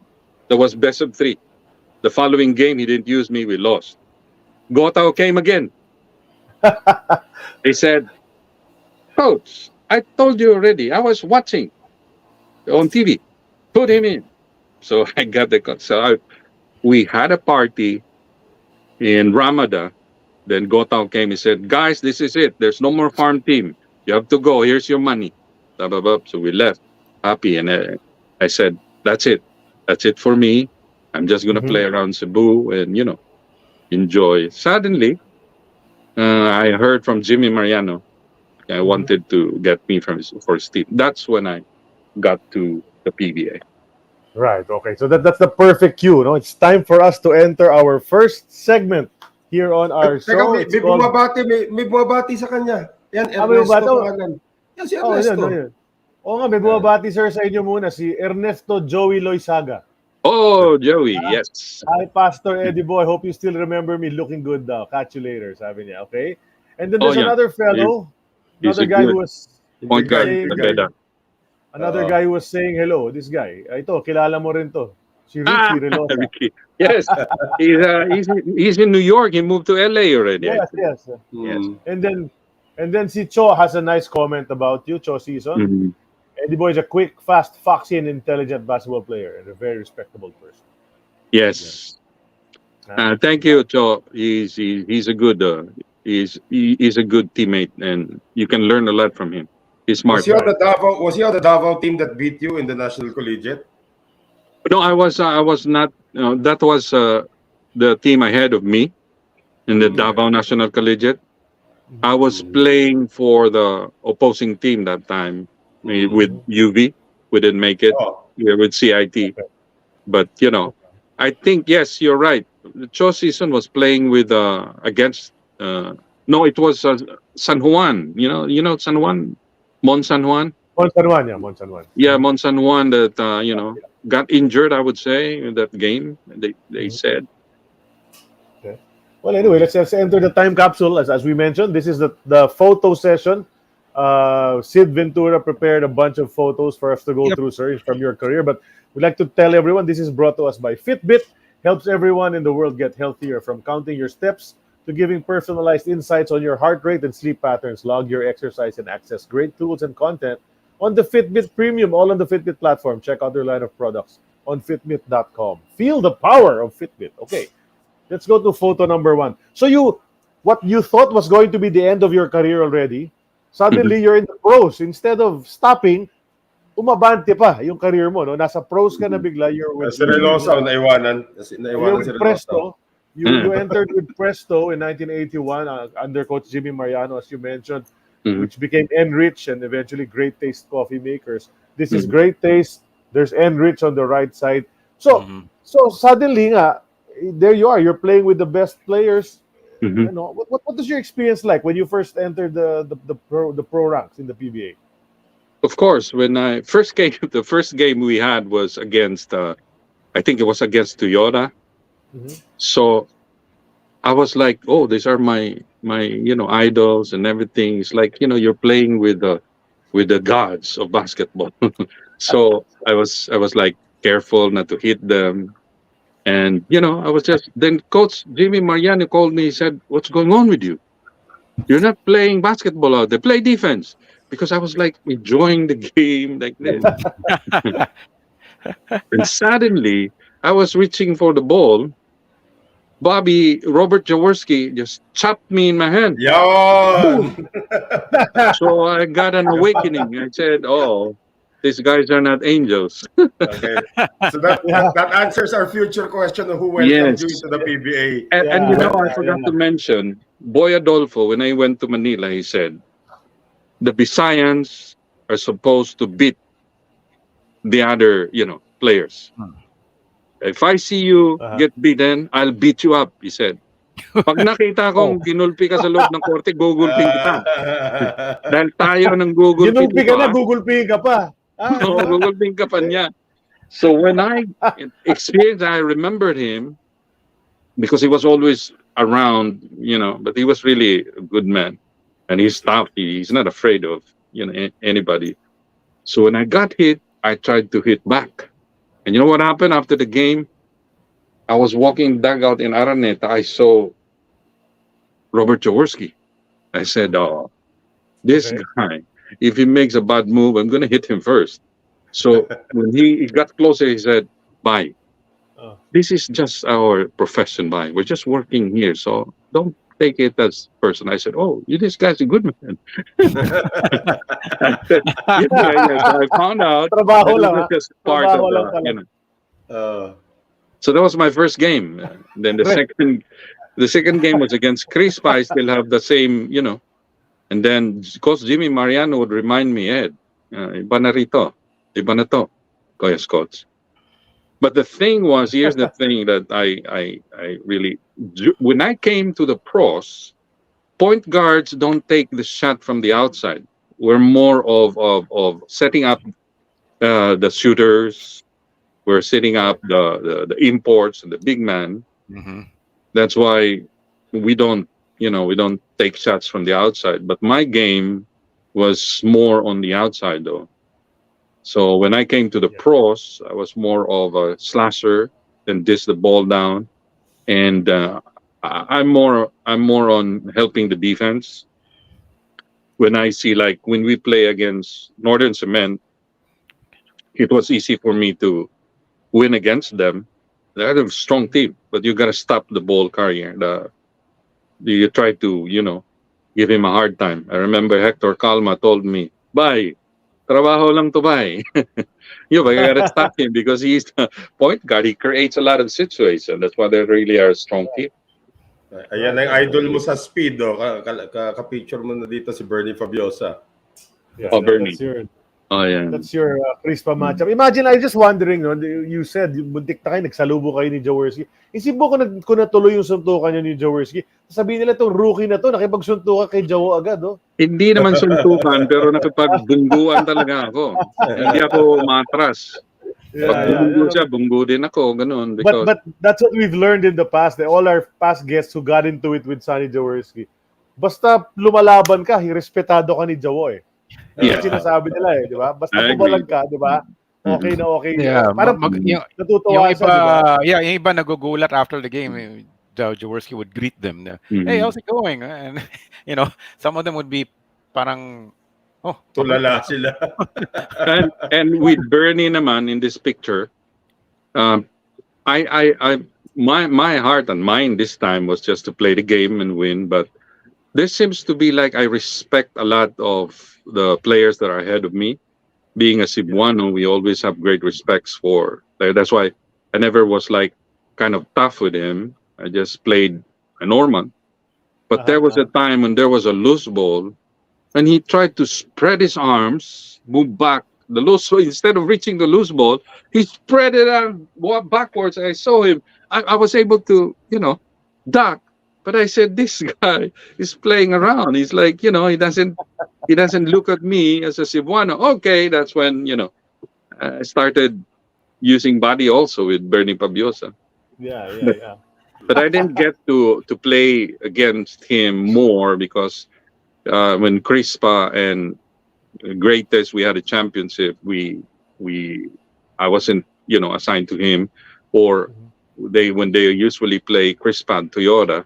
there was best of three. The following game, he didn't use me. We lost. Gotao came again. He said, Coach, I told you already. I was watching on TV. Put him in. So I got the cut. So we had a party in Ramada. Then Gotao came. He said, guys, this is it. There's no more farm team. You have to go. Here's your money. Blah, blah, blah. So we left happy. And I said, that's it. That's it for me. I'm just going to Mhm. play around Cebu and, enjoy. Suddenly, I heard from Jimmy Mariano. I Mhm. wanted to get me for his team. That's when I got to the PBA. Right. Okay. So that's the perfect cue. No, it's time for us to enter our first segment here on Ay, our teka, show. may, It's may called. bumabati, may bumabati sa kanya. Yan, May Ernesto bumabati. pangalan. Yan, si Oh, yun, Ernesto. yun. Oo nga, may bumabati sir sa inyo muna si Ernesto Joey Loizaga. Oh, Joey, yes. Hi, Pastor Eddie Boy. Hope you still remember me. Looking good daw. Catch you later, sabi niya. Okay? And then Oh, there's yeah. another He- fellow, He's another a guy good who was point guard. saying, Maganda. another guy who was saying hello. This guy. Ito, kilala mo rin to. Si Ricky Relosa. Ricky. Yes, he's in New York. He moved to LA already. Yes, yes. Yes. And then si Cho has a nice comment about you, Cho Season. Mhm. Eddie Boy is a quick, fast, foxy, and intelligent basketball player and a very respectable person. Yes. Thank you, Cho. He's a good he's a good teammate, and you can learn a lot from him. He's Was smart. he on the Davao? Was he on the Davao team that beat you in the National Collegiate? No, I was not. That was the team ahead of me in the Davao National Collegiate. I was playing for the opposing team that time with UV. We didn't make it. Oh, We were with CIT. Okay. But I think yes, you're right. Cho Season was playing with against. No, it was San Juan. San Juan, Mon San Juan. Mon San Juan, yeah, Mon San Juan. Yeah, Mon San Juan that got injured. I would say in that game. They said. Okay. Well, anyway, let's enter the time capsule. As we mentioned, this is the photo session. Sid Ventura prepared a bunch of photos for us to go through, sir, from your career. But we'd like to tell everyone this is brought to us by Fitbit. Helps everyone in the world get healthier, from counting your steps to giving personalized insights on your heart rate and sleep patterns. Log your exercise and access great tools and content on the Fitbit Premium, all on the Fitbit platform. Check out their line of products on Fitbit.com. Feel the power of Fitbit. Okay, let's go to photo number 1. So what you thought was going to be the end of your career already, suddenly you're in the pros. Instead of stopping, umabante pa yung career mo, no? Nasa pros ka na bigla. You're with si Relosa naiwanan. You're Si with Relosa. Presto. You entered with Presto in 1981 under Coach Jimmy Mariano, as you mentioned, which became Enrich and eventually Great Taste Coffee Makers. This is Great Taste. There's Enrich on the right side. So suddenly nga, there you are. You're playing with the best players. You know, what was your experience like when you first entered the pro ranks in the PBA? Of course, when I first came, the first game we had was against, I think it was against Toyota. So I was like, oh, these are my idols and everything. It's like you're playing with the gods of basketball. So I was like careful not to hit them, and I was just then Coach Jimmy Mariano called me. He said, "What's going on with you? You're not playing basketball out there. Play defense." Because I was like enjoying the game like this. And suddenly I was reaching for the ball. Robert Jaworski just chopped me in my hand. Yon! So I got an awakening. I said, oh, these guys are not angels. Okay. So that answers our future question of who welcomed you into the PBA. And I forgot to mention, Boy Adolfo, when I went to Manila, he said, the Visayans are supposed to beat the other, players. If I see you get beaten, I'll beat you up, he said. Pag nakita kong ginulpi ka sa loob ng korte, gugulping kita. Dahil tayo ng gugulpi ginulpi ka na, gugulping ka pa. Oo, gugulping ka pa niya. So when I experienced, I remembered him because he was always around, but he was really a good man. And he's tough. He's not afraid of, anybody. So when I got hit, I tried to hit back. And you know what happened after the game? I was walking dugout in Araneta. I saw Robert Jaworski. I said, oh, this guy, if he makes a bad move, I'm going to hit him first. So when he got closer, he said, bye. This is just our profession, bye. We're just working here. So don't take it as personal. I said, oh, this guy's a good man. I found out that it was just part of So that was my first game. Then the second game was against Crispa. I still have the same, And then Coach Jimmy Mariano would remind me, Ed, iba na rito, iba na to. Yes, Coach. But the thing was, here's the thing that I really, when I came to the pros, point guards don't take the shot from the outside. We're more of setting up the shooters. We're setting up the imports and the big man. That's why we don't take shots from the outside. But my game was more on the outside, though. So when I came to the pros, I was more of a slasher and dish the ball down, and I'm more on helping the defense. When I see, like, when we play against Northern Cement, it was easy for me to win against them. They're a strong team, but you gotta stop the ball carrier. You try to, give him a hard time. I remember Hector Calma told me, "Bye, trabaho lang to, bye." But you gotta stop him because he's the point guard. He creates a lot of situations. That's why they really are a strong team. Ayan ang idol mo sa speed, Ka-picture mo na dito si Bernie Fabiosa. Yeah, Bernie. That's your Crispa matchup. Imagine, I just wondering, no, you said, buntik na kayo, nagsalubo kayo ni Jaworski. Isip mo kung natuloy yung suntukan nyo ni Jaworski, sabihin nila itong rookie na to, nakipagsuntukan kay Jawo agad, oh. Hindi naman suntukan, pero nakipagbungguan talaga ako. Hindi ako matras. Pag bunggu siya, bunggu din ako, ganun. But that's what we've learned in the past. All our past guests who got into it with Sonny Jaworski, basta lumalaban ka, respetado ka ni Jawo, eh. That's sinasabi nila, eh, di ba? Basta pumalag ka, di ba? Okay na okay. Yeah, parang natutuwa siya, di ba? Yeah, yung iba nagugulat after the game. Jaworski would greet them. Hey, how's it going? And some of them would be parang tulala sila. and with Bernie naman in this picture, my heart and mind this time was just to play the game and win, but there seems to be, like, I respect a lot of the players that are ahead of me. Being a Cebuano, we always have great respects for. That's why I never was, like, kind of tough with him. I just played a normal. But there was a time when there was a loose ball, and he tried to spread his arms, move back the loose. So instead of reaching the loose ball, he spread it out backwards. I saw him. I was able to, duck. But I said, this guy is playing around. He's like, he doesn't look at me as a Cebuano. Okay, that's when, I started using body also with Bernie Fabiosa. Yeah. But I didn't get to play against him more because when Crispa and Greatest, we had a championship, I wasn't, assigned to him, or when they usually play Crispa and Toyota.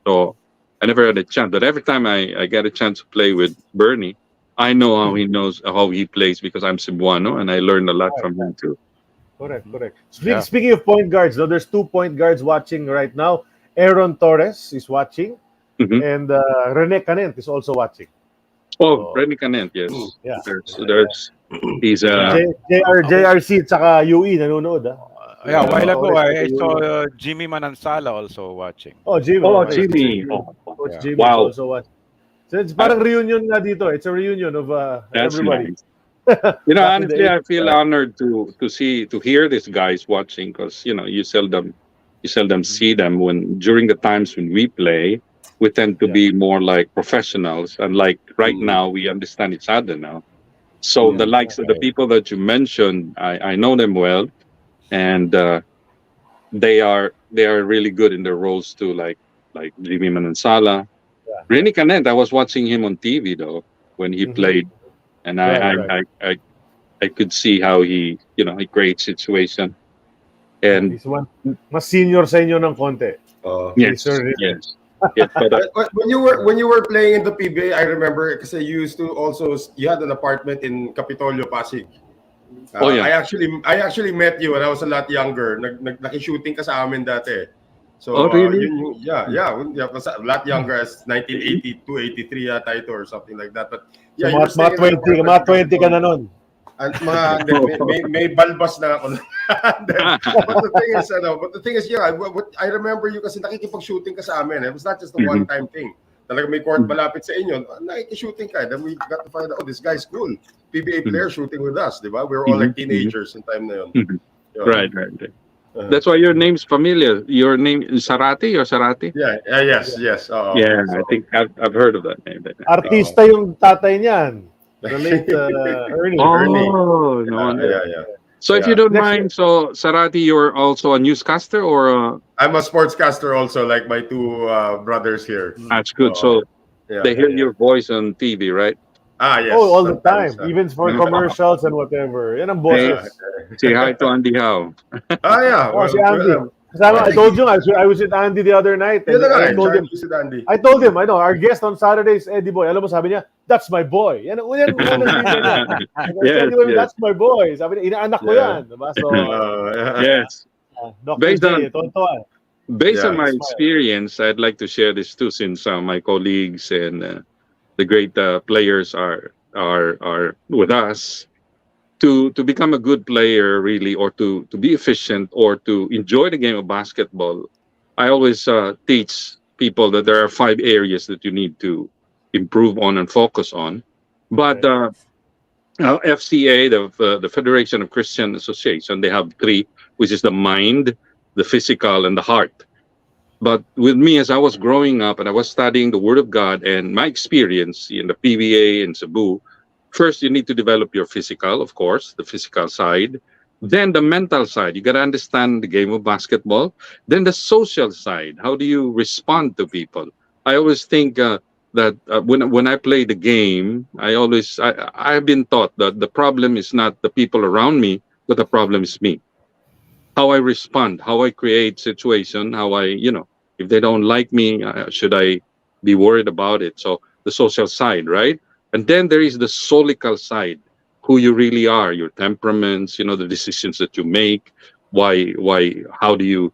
So I never had a chance. But every time I get a chance to play with Bernie, I know how he plays because I'm Cebuano, and I learned a lot from him too. Correct. Speaking of point guards, though, there's 2 point guards watching right now. Aaron Torres is watching, and Rene Canent is also watching. Oh, Rene Canent, yes. Yeah. There's he's JRC at saka UE nanonood, ah. Yeah, a while ago I saw Jimmy Manansala also watching. Oh, Jimmy. Jimmy. Coach Jimmy Wow. is also watching. So it's parang reunion na dito. It's a reunion of everybody. Nice. Honestly, I feel honored to hear these guys watching because you seldom see them during the times when we play. We tend to be more like professionals, and like right now we understand each other now. So the likes of the people that you mentioned, I know them well, and they are really good in their roles too, like Jimmy Manansala. Rene Canent, I was watching him on TV though when he played, and I could see how he creates situation. And He's one mas senior sa inyo ng konti. yes, but when you were playing in the PBA, I remember because you had an apartment in Capitolio, Pasig. Yeah. I actually met you when I was a lot younger. Naki-shooting ka sa amin dati. So really? was a lot younger, as 1982, 83 yata ito or something like that. But So, mga 20 ka na nun. At may balbas na ako. But the thing is, I remember you kasi nakikipag-shooting ka sa amin. It was not just a one-time thing. Talaga may court malapit sa inyo, nakikishooting ka. Then we got to find out, this guy's cool. PBA player shooting with us, di ba? We were all like teenagers in time na yun. Right. That's why your name's familiar. Your name is Sarati or Sarati? Yes. I think I've heard of that name. Artista yung tatay niyan. The late Ernie. Oh, no wonder. Yeah. So if you don't mind, so Sarati, you're also a newscaster or? I'm a sportscaster also, like my two brothers here. That's good. So they hear your voice on TV, right? Yes, Oh, all the sometimes. time, even for commercials and whatever. Yan ang Say, boses. say hi to Andy Howe. Yeah. Oh, si Well, Andy. Kasama, I okay. told you, I was with Andy the other night, Yun and na nga I eh. told Trying him, to si Dandy. I know, our guest on Saturday is Eddie Boy. Alam mo, sabi niya, that's my boy. Yan unang greeting niya. Sabi Yes, niya, yes. that's my boy. Sabi niya, inaanak ko Yeah. yan. Diba? So, Yes. Dr. Based on J, tonto. based on Yeah. my Smile. experience, I'd like to share this too, since my colleagues and the great players are with us. To become a good player, really, or to be efficient, or to enjoy the game of basketball, I always teach people that there are 5 areas that you need to improve on and focus on. But Okay. FCA, the Federation of Christian Association, they have three, which is the mind, the physical, and the heart. But with me, as I was growing up and I was studying the Word of God and my experience in the PBA in Cebu, first you need to develop your physical, of course, the physical side. Then the mental side. You got to understand the game of basketball. Then the social side. How do you respond to people? I always think that when I play the game, I've been taught that the problem is not the people around me, but the problem is me, how I respond, how I create situation, how if they don't like me, should I be worried about it? So the social side, right? And then there is the solical side, who you really are, your temperaments, the decisions that you make. How do you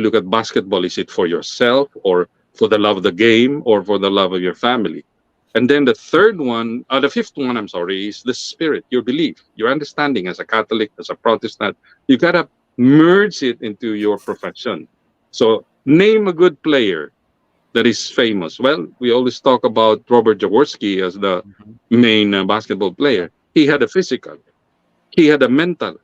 look at basketball? Is it for yourself, or for the love of the game, or for the love of your family? And then the fifth one, I'm sorry, is the spirit, your belief, your understanding as a Catholic, as a Protestant. You gotta merge it into your profession. So name a good player that is famous. Well, we always talk about Robert Jaworski as the Mhm. main basketball player. He had a physical, he had a mental.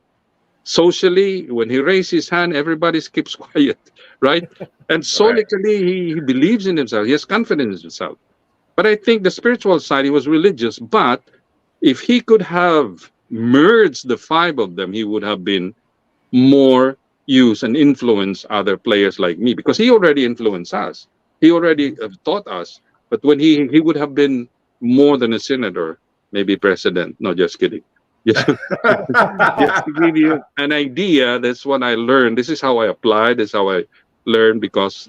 Socially, when he raised his hand, everybody keeps quiet, right? And Correct. solically, he believes in himself. He has confidence in himself. But I think the spiritual side, he was religious. But if he could have merged the five of them, he would have been more use and influence other players like me, because he already influenced us. He already taught us. But when he would have been more than a senator, maybe president. No, just kidding. Just, just to give you an idea, that's what I learned. This is how I applied. This is how I learned, because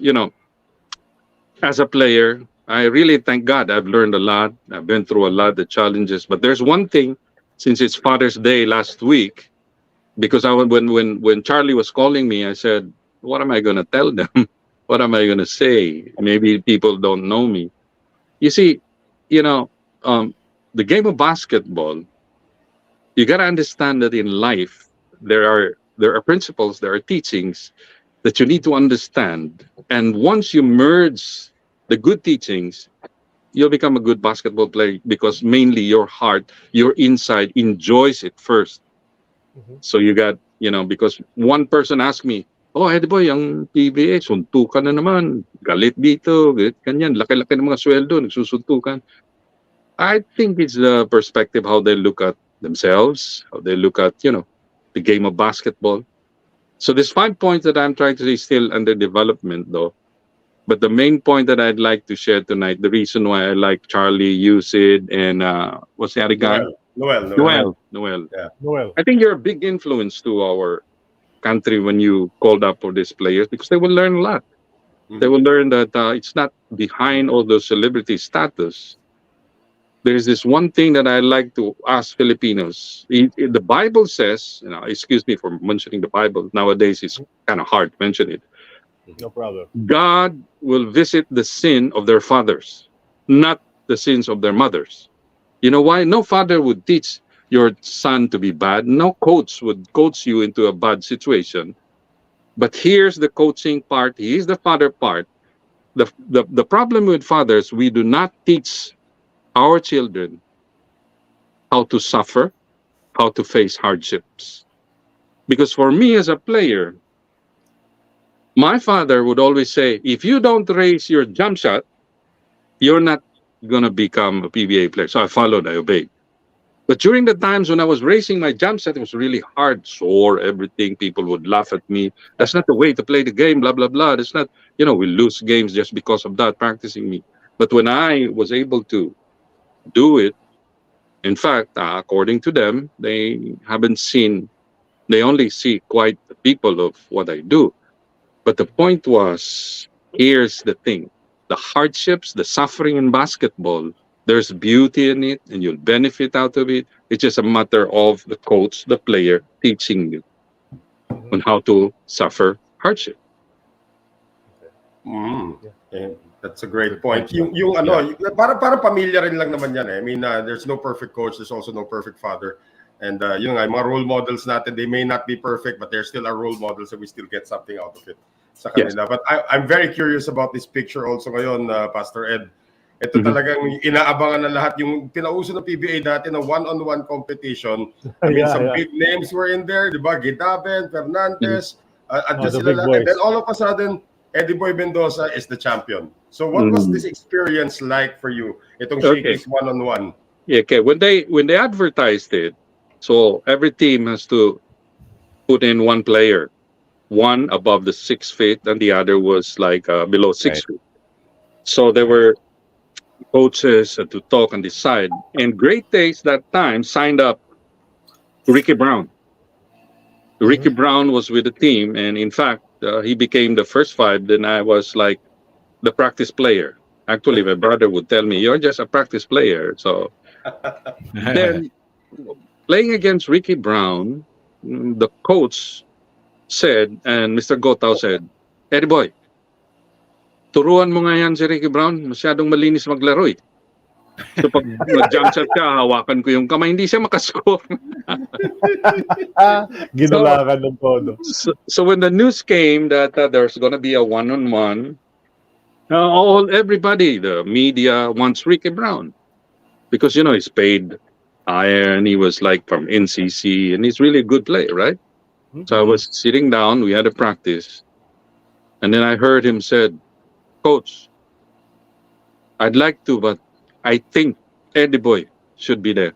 as a player, I really thank God. I've learned a lot. I've been through a lot of challenges. But there's one thing, since it's Father's Day last week, because when Charlie was calling me, I said, "What am I going to tell them? What am I going to say? Maybe people don't know me." You see, you know, um, the game of basketball. You got to understand that in life there are principles, there are teachings that you need to understand, and once you merge the good teachings, you'll become a good basketball player, because mainly your heart, your inside enjoys it first. Mhm. So you got, because one person asked me, "Oh, Eddie Boy, ang PBA, suntukan na naman. Galit dito, galit kanyan. Laki-laki ng mga sweldo, nagsusuntukan." I think it's the perspective, how they look at themselves, how they look at, the game of basketball. So there's 5 points that I'm trying to say still under development, though. But the main point that I'd like to share tonight, the reason why I like Charlie, Usid, and what's the other guy? Noel. Noel. Yeah. Noel. I think you're a big influence to our country when you called up for these players, because they will learn a lot. They will learn that it's not behind all those celebrity status. There's this one thing that I like to ask Filipinos. The Bible says, excuse me for mentioning the Bible. Nowadays, it's kind of hard to mention it. No problem. God will visit the sin of their fathers, not the sins of their mothers. You know why? No father would teach your son to be bad. No coach would coach you into a bad situation. But here's the coaching part. Here's the father part. The problem with fathers, we do not teach our children how to suffer, how to face hardships. Because for me as a player, my father would always say, if you don't raise your jump shot, you're not going to become a PBA player. So I followed, I obeyed. But during the times when I was racing my jump set, it was really hard, sore, everything. People would laugh at me. That's not the way to play the game, blah, blah, blah. That's not, we lose games just because of that, practicing me. But when I was able to do it, In fact, according to them, they only see quite the people of what I do. But the point was, here's the thing: the hardships, the suffering in basketball, there's beauty in it, and you'll benefit out of it. It's just a matter of the coach, the player, teaching you on how to suffer hardship. That's a great point. Yung para pamilya rin lang naman yan eh. I mean, there's no perfect coach. There's also no perfect father. And yung mga role models natin, they may not be perfect, but they're still our role models, and we still get something out of it sa kanila. Yes. But I'm very curious about this picture also ngayon, Pastor Ed. Ito talagang inaabangan na lahat. Yung pinauso ng PBA dati na one-on-one competition. I mean, some big names were in there, di ba? Gidaben, Fernandez, sila lahat. And then all of a sudden, Eddie Boy Mendoza is the champion. So what was this experience like for you? Itong Shakey's one-on-one. Yeah, okay. When they advertised it, so every team has to put in one player, one above the 6 feet, and the other was like below 6 feet. So there were coaches to talk and decide. And Great Taste that time signed up Ricky Brown. Ricky Brown was with the team, and in fact, he became the first 5. Then I was like the practice player. Actually, my brother would tell me, "You're just a practice player." So then, playing against Ricky Brown, the coach said, and Mr. Gotao said, "Eddie Boy, turuan mo nga yan si Ricky Brown, masyadong malinis maglaro eh. So pag nag-jump shot ka, hawakan ko yung kamay, hindi siya makascore." Ginulakan ng todo. So when the news came that there's gonna be a one-on-one, everybody, the media wants Ricky Brown. Because, he's paid iron, he was like from NCC, and he's really a good player, right? So I was sitting down, we had a practice, and then I heard him said, "Coach, I'd like to, but I think Eddie Boy should be there."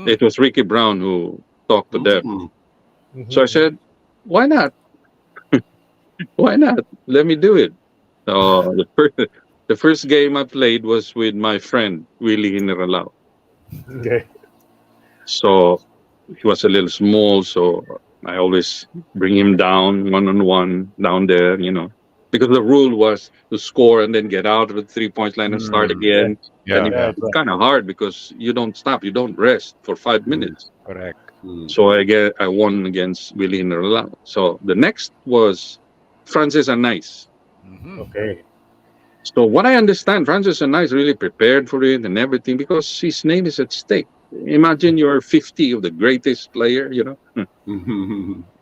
It was Ricky Brown who talked to them. So I said, "Why not? Why not? Let me do it." The first game I played was with my friend, Willie Generalao. Okay. So he was a little small, so I always bring him down one-on-one down there, because the rule was to score and then get out of the 3-point line and start again. It's kind of hard because you don't stop, you don't rest for 5 minutes. Correct. So I won against Willie Generalao. So the next was Francis Anais. Okay. So what I understand, Francis Anais really prepared for it and everything because his name is at stake. Imagine you're 50 of the greatest player,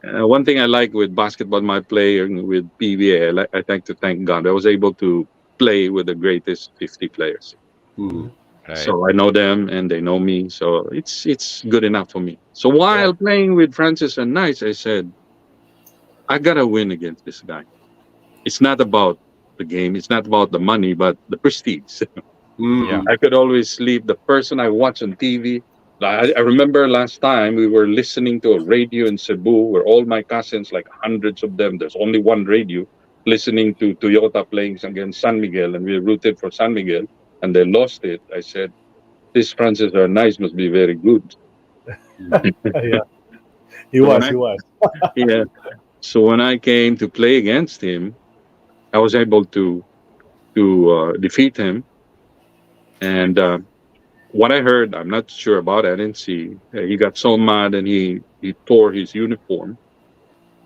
One thing I like with basketball, my playing with PBA, I like to thank God. I was able to play with the greatest 50 players. Right. So I know them and they know me. So it's good enough for me. So while playing with Francis Anais, I said, I got to win against this guy. It's not about the game. It's not about the money, but the prestige. I could always leave the person I watch on TV. I remember last time we were listening to a radio in Cebu where all my cousins, like hundreds of them, there's only one radio, listening to Toyota playing against San Miguel, and we rooted for San Miguel, and they lost it. I said, "This Francis Arnaiz must be very good." He was. Yeah. So when I came to play against him, I was able to defeat him. And what I heard, I'm not sure about it, I didn't see. He got so mad and he tore his uniform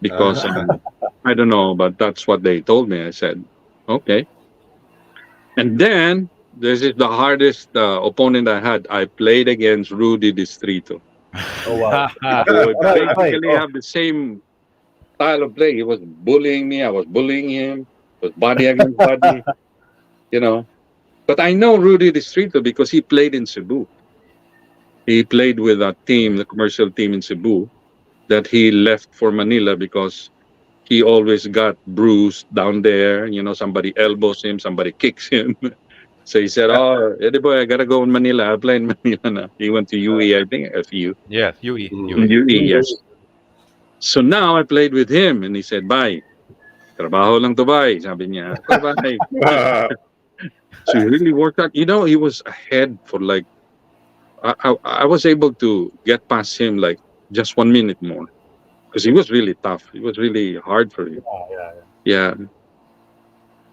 because I don't know, but that's what they told me. I said, okay. And then this is the hardest opponent I had. I played against Rudy Distrito. Oh wow! So basically, have the same style of play. He was bullying me. I was bullying him. It was body against body, But I know Rudy Distrito because he played in Cebu. He played with a team, the commercial team in Cebu, that he left for Manila because he always got bruised down there. Somebody elbows him, somebody kicks him. So he said, "Oh, Eddie Boy, I gotta go in Manila. I play in Manila now." He went to UE, I think, FU. Yes, UE. UE, yes. So now I played with him, and he said, "Bye. Trabaho lang to, bye." Sabi niya, "Bye." So he really worked out. He was ahead for like I was able to get past him like just 1 minute more because he was really tough. It was really hard for him. Yeah. Yeah.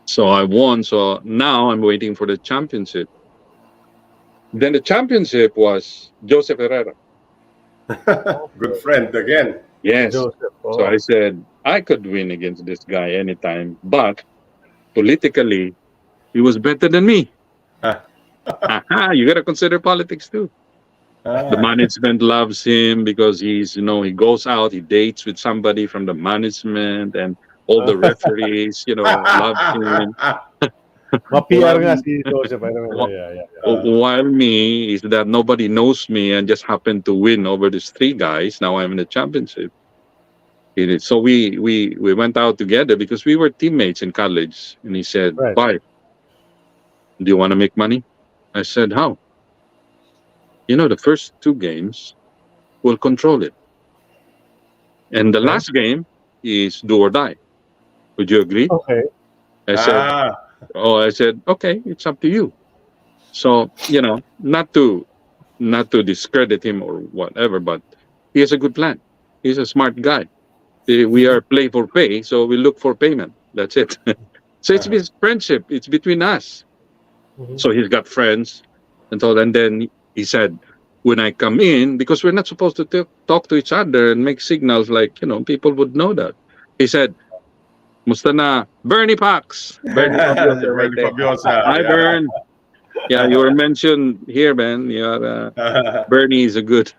So I won. So now I'm waiting for the championship. Then the championship was Joseph Herrera. Good friend again. Yes. Joseph. So Oh. I said I could win against this guy anytime, but politically he was better than me. Aha, you gotta consider politics too. The Ah. management loves him because he's, he goes out, he dates with somebody from the management, and all the referees, love him. Ma-PR While, nga si Joseph. I remember. wh- Yeah. while me is that nobody knows me and just happened to win over these three guys. Now I'm in the championship. So we went out together because we were teammates in college. And he said, Right. "Bye, do you want to make money?" I said, "How?" The first two games will control it. And the Okay. last game is do or die. Would you agree? Okay. I said, Ah. okay, it's up to you. So, not to discredit him or whatever, but he has a good plan. He's a smart guy. We are play for pay, so we look for payment. That's it. So it's Uh-huh. his friendship. It's between us. Mhm. So he's got friends and all. And then he said, when I come in, because we're not supposed to talk to each other and make signals like, people would know that. He said, Musta na? Bernie Pax. Bernie Fabiosa right Really there. Fabiosa. Hi, Bern. Yeah, you were mentioned here, man. Yeah. Bernie is a good.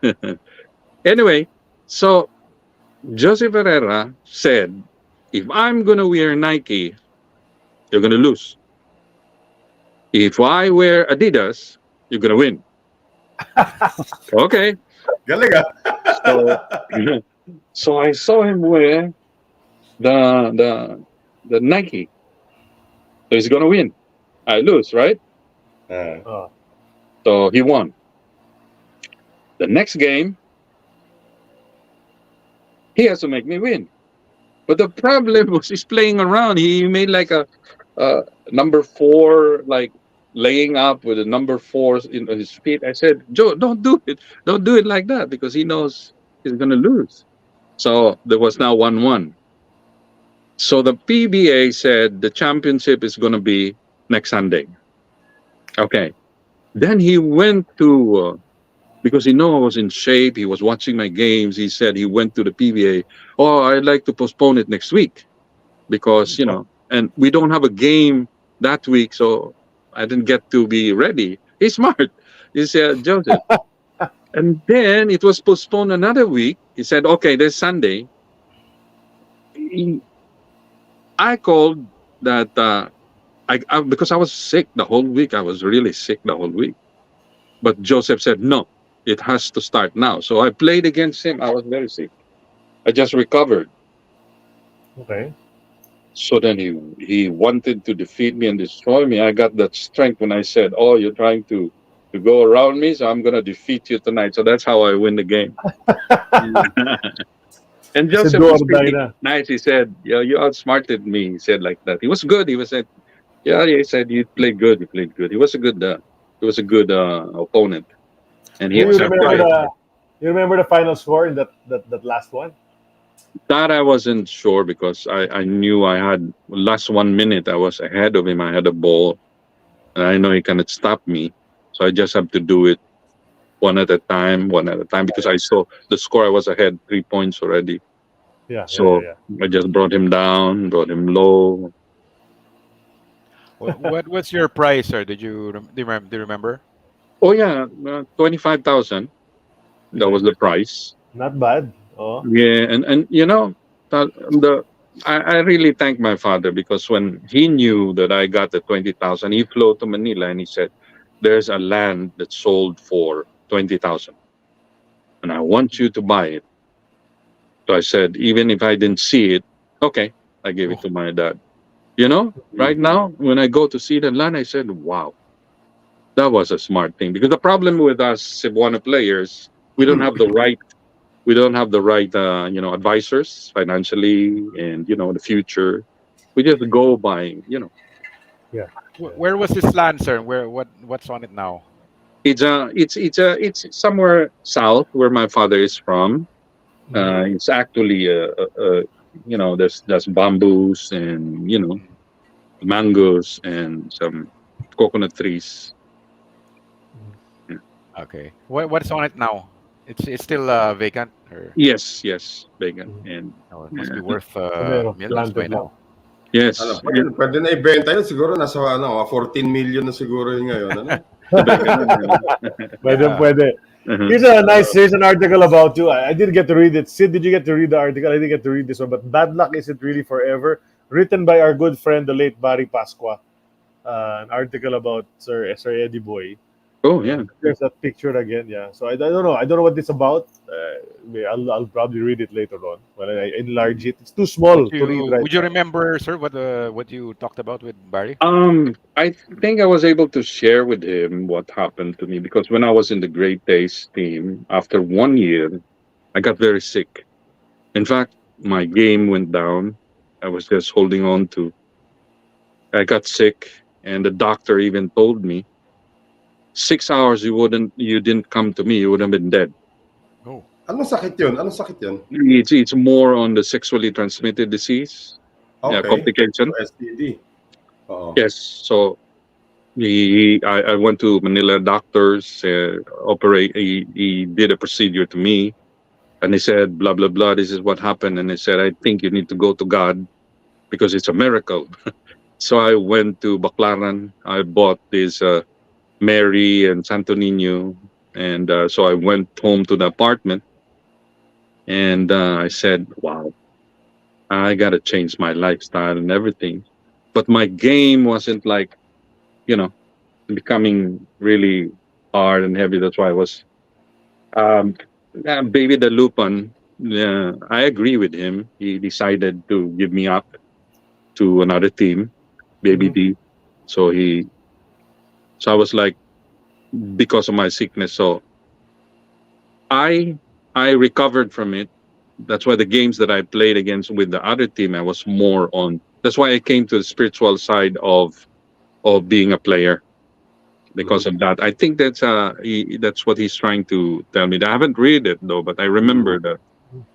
Anyway, so Joseph Herrera said, if I'm going to wear Nike, you're going to lose. If I wear Adidas, you're going to win. Okay. Galing ah. So, so I saw him wear the the the Nike. So he's going to win. I lose, right? Ah. Oh. So he won. The next game, he has to make me win. But the problem was he's playing around. He made like a number four, like laying up with a number four in his feet. I said, Joe, don't do it. Don't do it like that because he knows he's going to lose. So there was now 1-1. So the PBA said the championship is going to be next Sunday. Okay. Then he went to, because he knew I was in shape, he was watching my games. He said he went to the PBA. Oh, I'd like to postpone it next week because, and we don't have a game that week. So I didn't get to be ready. He's smart. He said, Joseph. And then it was postponed another week. He said, okay, there's Sunday. I called that because I was sick the whole week. I was really sick the whole week. But Joseph said, no, it has to start now. So I played against him. I was very sick. I just recovered. Okay. So then he wanted to defeat me and destroy me. I got that strength when I said, oh, you're trying to go around me, so I'm going to defeat you tonight. So that's how I win the game. And Joseph was pretty nice. He said, yeah, you outsmarted me. He said like that. He was good. He was said, yeah, he said, you played good. You played good. He was a good opponent. And he Do you remember accepted it. you remember the final score in that last one? That I wasn't sure because I knew I had last 1 minute. I was ahead of him. I had a ball, and I know he cannot stop me. So I just have to do it one at a time, because I saw the score. I was ahead 3 points already. Yeah. So I just brought him down, brought him low. What's your price, sir? Do you remember? Oh yeah, 25,000. That was the price. Not bad. Oh. Yeah, and I really thank my father because when he knew that I got the 20,000, he flew to Manila and he said, "There's a land that's sold for 20,000, and I want you to buy it." So I said, even if I didn't see it, okay, I gave it to my dad. Right now when I go to see the land, I said, "Wow, that was a smart thing." Because the problem with us Cebuano players, we don't have the right advisors financially and the future. We just go by. Yeah. Where was this land, sir? What's on it now? It's somewhere south where my father is from. It's actually there's bamboos and mangoes and some coconut trees. Yeah. Okay. What's on it now? It's still vacant, or Yes, bacon and no, it must be yeah. worth Meron, millions by planted lang. now. Ano, Yes, pwede, pwede na ibenta yun. Siguro nasa 14 million na siguro yun ngayon. Ano? the bacon. Pwede, Yeah. pwede. Uh-huh. Here's an article about you. I didn't get to read it. Sid, did you get to read the article? I didn't get to read this one, but Bad Luck Isn't Really Forever, written by our good friend, the late Barry Pasqua. An article about Sir Eddie Boy. Oh yeah. And there's that picture again, yeah. So I don't know. I don't know what it's about. I'll probably read it later on when I enlarge it. It's too small to read right Would you now. remember, sir, what you talked about with Barry? I think I was able to share with him what happened to me because when I was in the Great Days team, after 1 year, I got very sick. In fact, my game went down. I was just holding on to. I got sick, and the doctor even told me 6 hours you didn't come to me, you would have been dead. Oh. Anong sakit yun? Anong sakit yun? It's more on the sexually transmitted disease, yeah, Okay. So complication. STD. Oo. Yes, so I went to Manila doctors, operate. He did a procedure to me, and he said, blah blah blah. This is what happened, and he said, I think you need to go to God because it's a miracle. So I went to Baclaran. I bought this Mary and Santo Nino, and so I went home to the apartment, and I said, wow, I gotta change my lifestyle and everything. But my game wasn't like, you know, becoming really hard and heavy. That's why I was Baby the Lupin. Yeah, I agree with him. He decided to give me up to another team, Baby Mhm. D. So so I was like, because of my sickness. So I I recovered from it. That's why the games that I played against with the other team, I was more on. That's why I came to the spiritual side of being a player because of that. I think that's what he's trying to tell me. I haven't read it though, but I remember Yeah,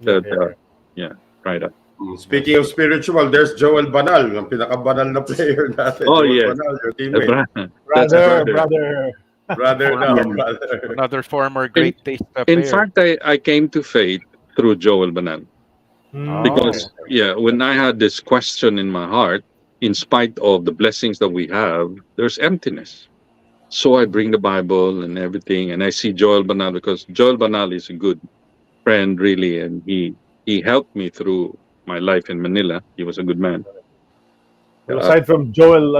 that yeah, yeah. yeah, right. That's Speaking of spiritual, there's Joel Banal, ang pinakabanal na player natin. Oh Joel yes, Banal, your teammate. that's brother, brother. brother. Brother For, now, Yeah. brother. another former In great taste in player. fact, I came to faith through Joel Banan Oh, Okay. because yeah, when I had this question in my heart, in spite of the blessings that we have, there's emptiness. So I bring the Bible and everything, and I see Joel Banal because Joel Banal is a good friend, really, and he helped me through my life in Manila. He was a good man. Well, Uh,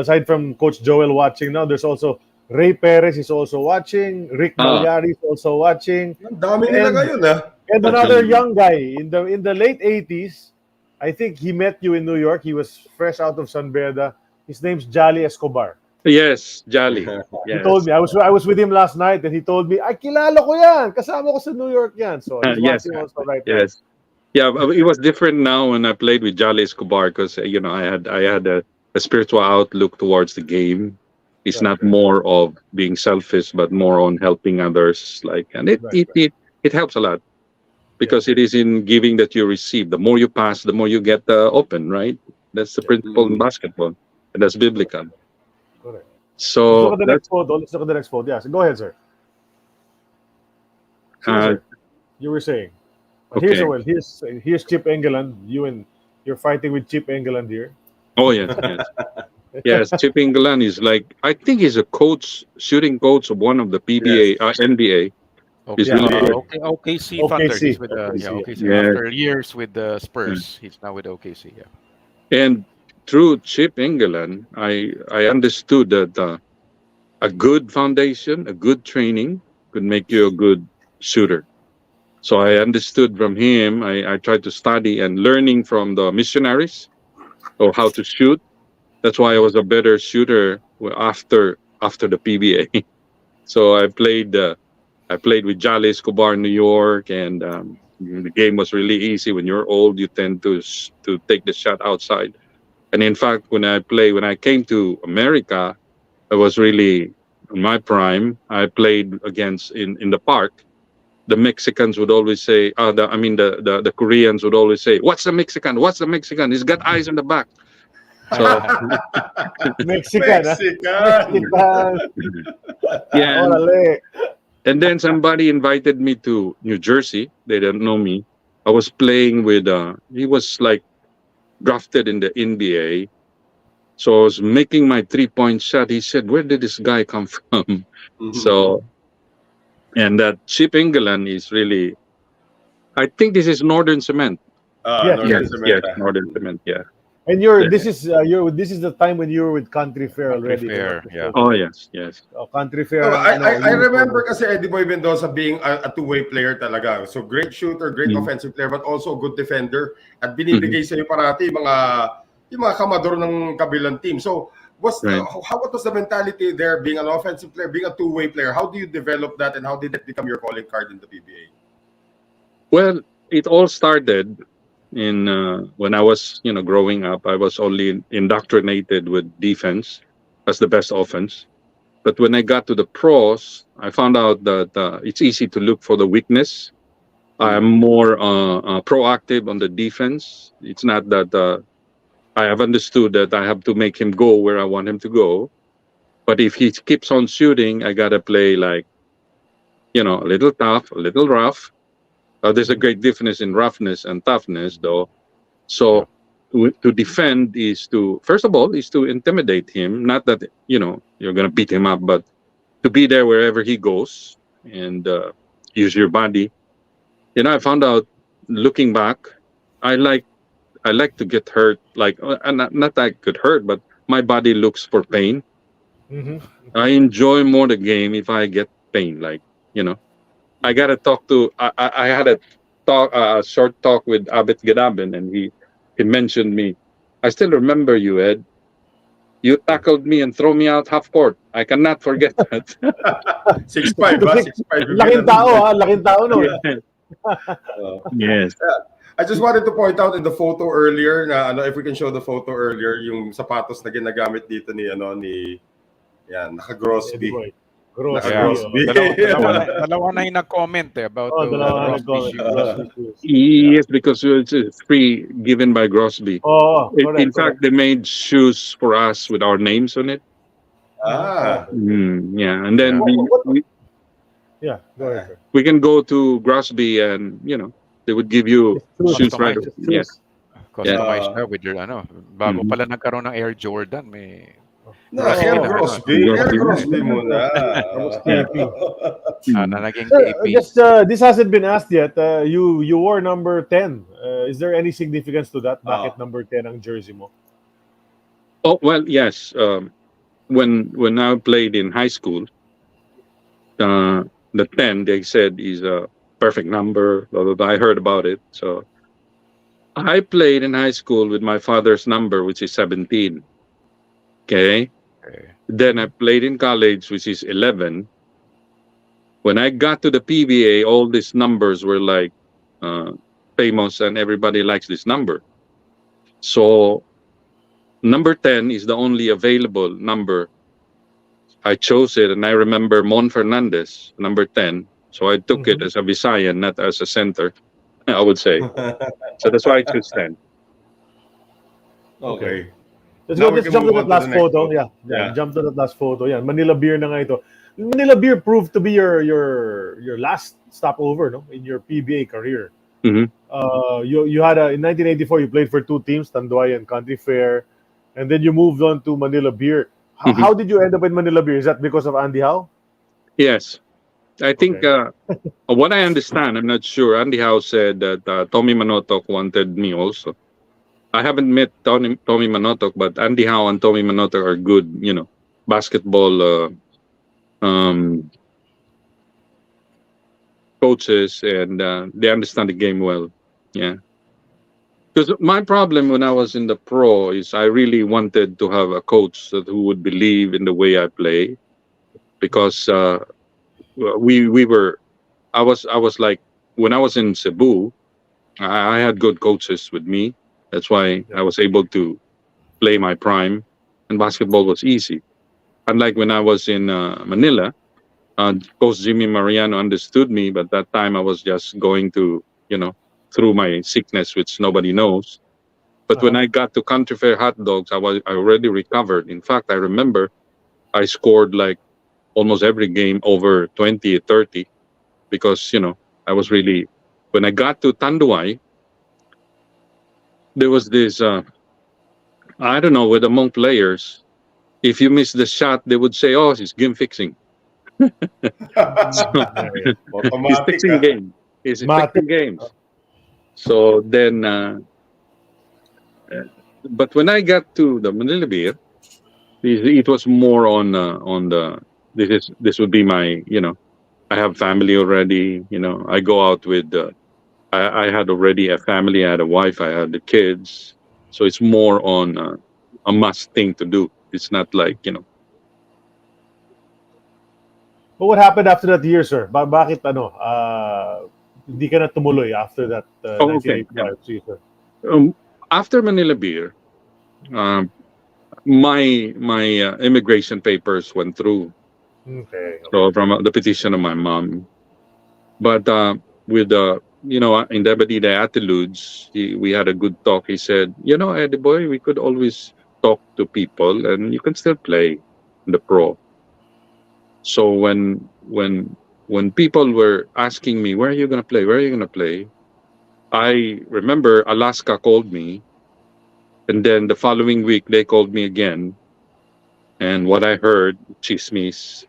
aside from Coach Joel watching now, there's also Ray Perez is also watching. Rick ah, Malyari is also watching, Ang dami nila and ngayon, ha? another young guy in the late '80s. I think he met you in New York. He was fresh out of San Beda. His name's Jolly Escobar. yes, Jolly. He told Yes, me I was with him last night, and he told me, "Ay, kilala ko yan. Kasama ko sa New York yan." So he's yes, watching also right now. yes. Yeah, but it was different now when I played with Jolly Escobar because I had a spiritual outlook towards the game. It's Right, not right, more of being selfish, but more on helping others. Like, and right, right. it helps a lot Yeah, because it is in giving that you receive. The more you pass, the more you get open. Right? That's the yeah. principle in basketball, and that's biblical. Correct. Let's look So at the that's next photo. Let's look at the next photo. Yes, go ahead, sir. Sige, uh, sir. You were saying. But okay. here's Chip England. You're fighting with Chip England here. Oh yes, yes. Yes, Chip England is like I think he's a coach, shooting coach of one of the Yes. PBA, NBA. He's Yeah, really good. OKC Thunder. He's OKC, with OKC. Yeah. OKC. Yes. After years with the Mm. Spurs, he's now with OKC. Yeah. And through Chip England, I understood that a good foundation, a good training could make you a good shooter. So I understood from him. I tried to study and learning from the missionaries or how to shoot. That's why I was a better shooter after the PBA. So I played with Jolly Escobar in New York, and the game was really easy. When you're old, you tend to take the shot outside. And in fact, when I came to America, I was really in my prime, I played against in the park. The Mexicans would always say, the Koreans would always say, "What's the Mexican? What's the Mexican? He's got eyes on the back." So Mexican, huh? Mexican. Mexican. yeah, Orale. and then somebody invited me to New Jersey. They didn't know me. I was playing with. He was like drafted in the NBA. So I was making my 3-point shot. He said, "Where did this guy come from?" So, and that Chip England is really. I think this is Northern Cement. Yes, Northern Yes, Cement. yes, Northern Cement. Yeah. And you're this is this is the time when you were with Country Fair Country already. Fair, yeah. Oh yes, yes. Country Fair. No, I, ano, I, I uniform. remember kasi Eddie Boy Mendoza being a two-way player talaga. So great shooter, great offensive player, but also a good defender. At binibigay sa'yo parati yung mga kamador ng kabilang team. So what was the mentality there being an offensive player, being a two-way player? How do you develop that and how did it become your calling card in the PBA? Well, it all started in when I was growing up. I was only indoctrinated with defense as the best offense. But when I got to the pros, I found out that it's easy to look for the weakness. I'm more proactive on the defense. It's not that I have understood that I have to make him go where I want him to go. But if he keeps on shooting, I gotta play like, a little tough, a little rough. There's a great difference in roughness and toughness, though. So to defend is to, first of all, is to intimidate him. Not that you're gonna beat him up, but to be there wherever he goes and use your body. I found out looking back, I like to get hurt. Like not that I could hurt, but my body looks for pain. I enjoy more the game if I get pain. Like I gotta talk to. I had a short talk with Abit Gadabin, and he mentioned me. I still remember you, Ed. You tackled me and throw me out half court. I cannot forget that. 6'5", ba? 6'5". Laking tao, ha? Laking tao, no? Yes. I just wanted to point out in the photo earlier na if we can show the photo earlier yung sapatos na ginagamit dito ni yan, naka-Grosby. Boy. Yeah. Grosby. Dalawa na yung nag-comment about the Grosby shoes. Yes, because it's free given by Grosby. Oh, correct, In fact, they made shoes for us with our names on it. Yeah, and then yeah, go ahead, sir. we can go to Grosby and they would give you shoes right away. Yes. Customized na with your bago pala nagkaroon ng Air Jordan, may Air Grosby. Air Grosby muna. na naging KP. This hasn't been asked yet. You wore number 10. Is there any significance to that? Bakit number 10 ang jersey mo? Oh well, yes. When I played in high school, the 10 they said is a perfect number. Blah, blah, blah. I heard about it, so I played in high school with my father's number, which is 17. Okay. Then I played in college, which is 11. When I got to the PBA, all these numbers were like famous, and everybody likes this number. So number 10 is the only available number. I chose it, and I remember Mon Fernandez, number 10. So I took it as a Visayan, not as a center, I would say. So that's why I chose 10. Okay. Let's jump to that last photo. Yeah, jump to that last photo. Yeah, Manila Beer na nga ito. Manila Beer proved to be your last stopover, no, in your PBA career. You had in 1984 you played for two teams, Tanduay and Country Fair, and then you moved on to Manila Beer. How did you end up in Manila Beer? Is that because of Andy Howe? Yes. I think what I understand, I'm not sure. Andy Howe said that Tommy Manotoc wanted me also. I haven't met Tommy Manotoc, but Andy Howe and Tommy Manotoc are good, basketball coaches, and they understand the game well. Yeah. Because my problem when I was in the pro is I really wanted to have a coach who would believe in the way I play, because I was like, when I was in Cebu, I had good coaches with me. That's why I was able to play my prime, and basketball was easy. unlike when I was in Manila, Coach Jimmy Mariano understood me, but that time I was just going to, through my sickness, which nobody knows. But when I got to Country Fair Hot Dogs, I already recovered. In fact, I remember I scored like almost every game over 20, 30 because, I was really, when I got to Tanduay, there was this, I don't know, with among players, if you miss the shot, they would say, oh, he's game fixing. So, he's Automatic. fixing game. He's fixing games. So then, but when I got to the Manila Beer, it was more on the this would be my I have family already. I go out with I had already a family. I had a wife. I had the kids. So it's more on a must thing to do. It's not like But what happened after that year, sir? Bakit hindi ka na tumuloy after that okay. 1985 season? After Manila Beer, my immigration papers went through. Okay. So from the petition of my mom, but with in Deputy Atiludes, we had a good talk. He said, Eddie boy, we could always talk to people, and you can still play in the pro. So when people were asking me, where are you gonna play? Where are you gonna play? I remember Alaska called me, and then the following week they called me again. And what I heard, chismis,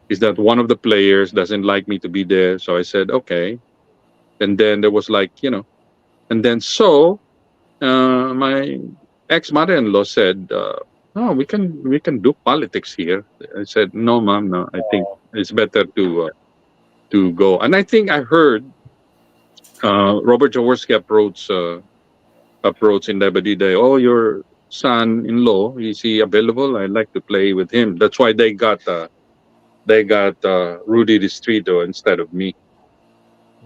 is that one of the players doesn't like me to be there. So I said, okay. And then there was like, and then my ex-mother-in-law said, "Oh, we can do politics here." I said, "No, ma'am, no. I think it's better to go." And I think I heard Robert Jaworski approach in Dabadida. Oh, your son-in-law, is he available? I'd like to play with him. That's why they got Rudy Distrito instead of me.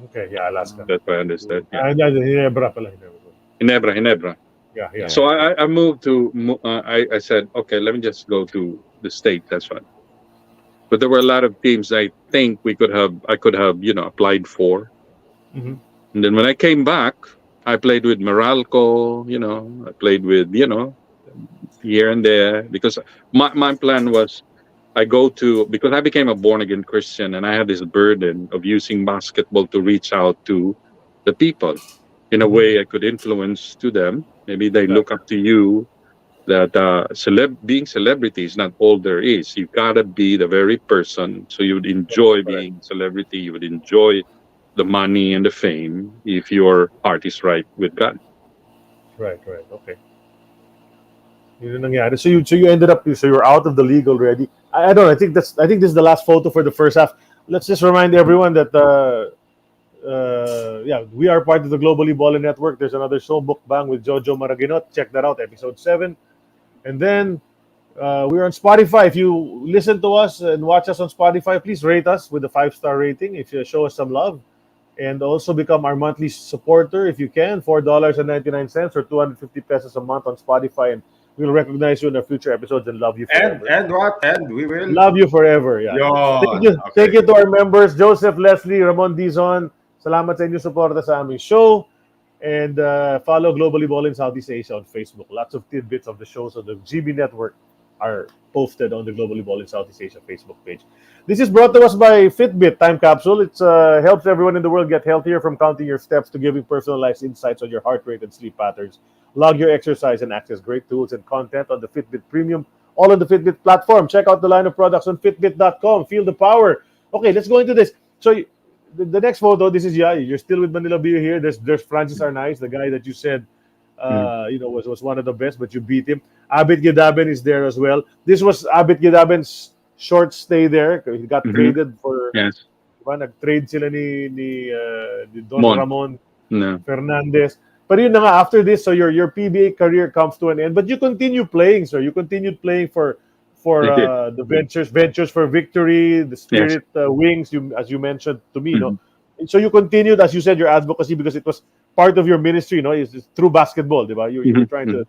Okay, yeah, Alaska. That's what I understand. Yeah. Ginebra pala. Hinebra. Yeah. So I moved to. I said, okay, let me just go to the state. That's right. But there were a lot of teams I think I could have applied for. Mm-hmm. And then when I came back, I played with Meralco. I played with here and there because my plan was because I became a born again Christian and I had this burden of using basketball to reach out to the people. In a way, I could influence to them. Maybe they look up to you. That being celebrity is not all there is. You gotta be the very person, so you would enjoy being celebrity. You would enjoy the money and the fame if your heart is right with God. Right. Okay. Yun ang nangyari. So you ended up. So you're out of the league already. I don't know. I think this is the last photo for the first half. Let's just remind everyone that we are part of the Globally Ballin Network. There's another show, Mukbang with Jho Jho Maraginot. Check that out, episode 7. And then we're on Spotify. If you listen to us and watch us on Spotify, please rate us with a 5-star rating. If you show us some love, and also become our monthly supporter if you can, $4.99 or 250 pesos a month on Spotify, and we'll recognize you in our future episodes and love you forever. And we will love you forever. Yeah. Thank you to our members, Joseph, Leslie, Ramon Dizon. Salamat sa inyong suporta sa aming show. And follow Globally Ballin Southeast Asia on Facebook. Lots of tidbits of the shows on the GB network are posted on the Globally Ballin Southeast Asia Facebook page. This is brought to us by Fitbit Time Capsule. It helps everyone in the world get healthier, from counting your steps to giving personalized insights on your heart rate and sleep patterns. Log your exercise and access great tools and content on the Fitbit Premium, all on the Fitbit platform. Check out the line of products on Fitbit.com. Feel the power. Okay, let's go into this. So the next photo, this is you're still with Manila Beer here. There's Francis Arnaiz, the guy that you said was one of the best, but you beat him. Abit Gidaben is there as well. This was Abit Gidaben's short stay there. He got traded for nag-trade sila ni Don Ramon Fernandez. But yun na nga, after this, so your PBA career comes to an end. But you continue playing, sir. You continued playing for the Ventures for Victory, the Spirit Wings, as you mentioned to me. No? So you continued, as you said, your advocacy because it was part of your ministry. It's through basketball, diba? You're trying to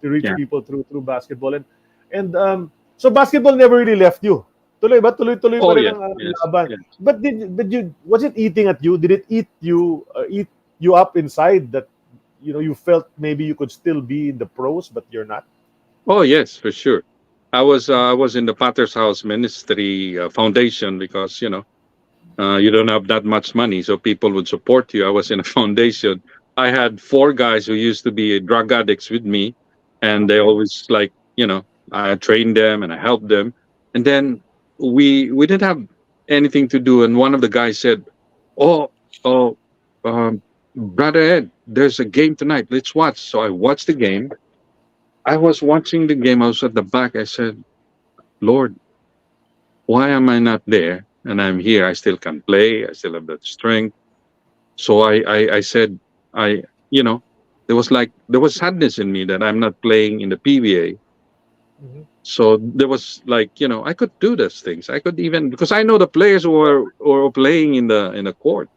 reach people through basketball. And So basketball never really left you. Tuloy ba? Tuloy-tuloy pa Oh rin yeah, ang yes, laban. yes. But was it eating at you? Did it eat you up inside that you felt maybe you could still be in the pros but you're not? Oh yes, for sure. I was in the Potter's House Ministry Foundation because you don't have that much money, so people would support you. I was in a foundation. I had four guys who used to be drug addicts with me, and they Okay. always I trained them and I helped them. And then we didn't have anything to do, and one of the guys said, "Oh, oh, brother Ed, there's a game tonight. Let's watch." So I watched the game. I was watching the game. I was at the back. I said, "Lord, why am I not there? And I'm here. I still can play. I still have that strength." So I said, I, you know, there was sadness in me that I'm not playing in the PBA. Mhm. So there was I could do those things. I could even, because I know the players who were playing in the court.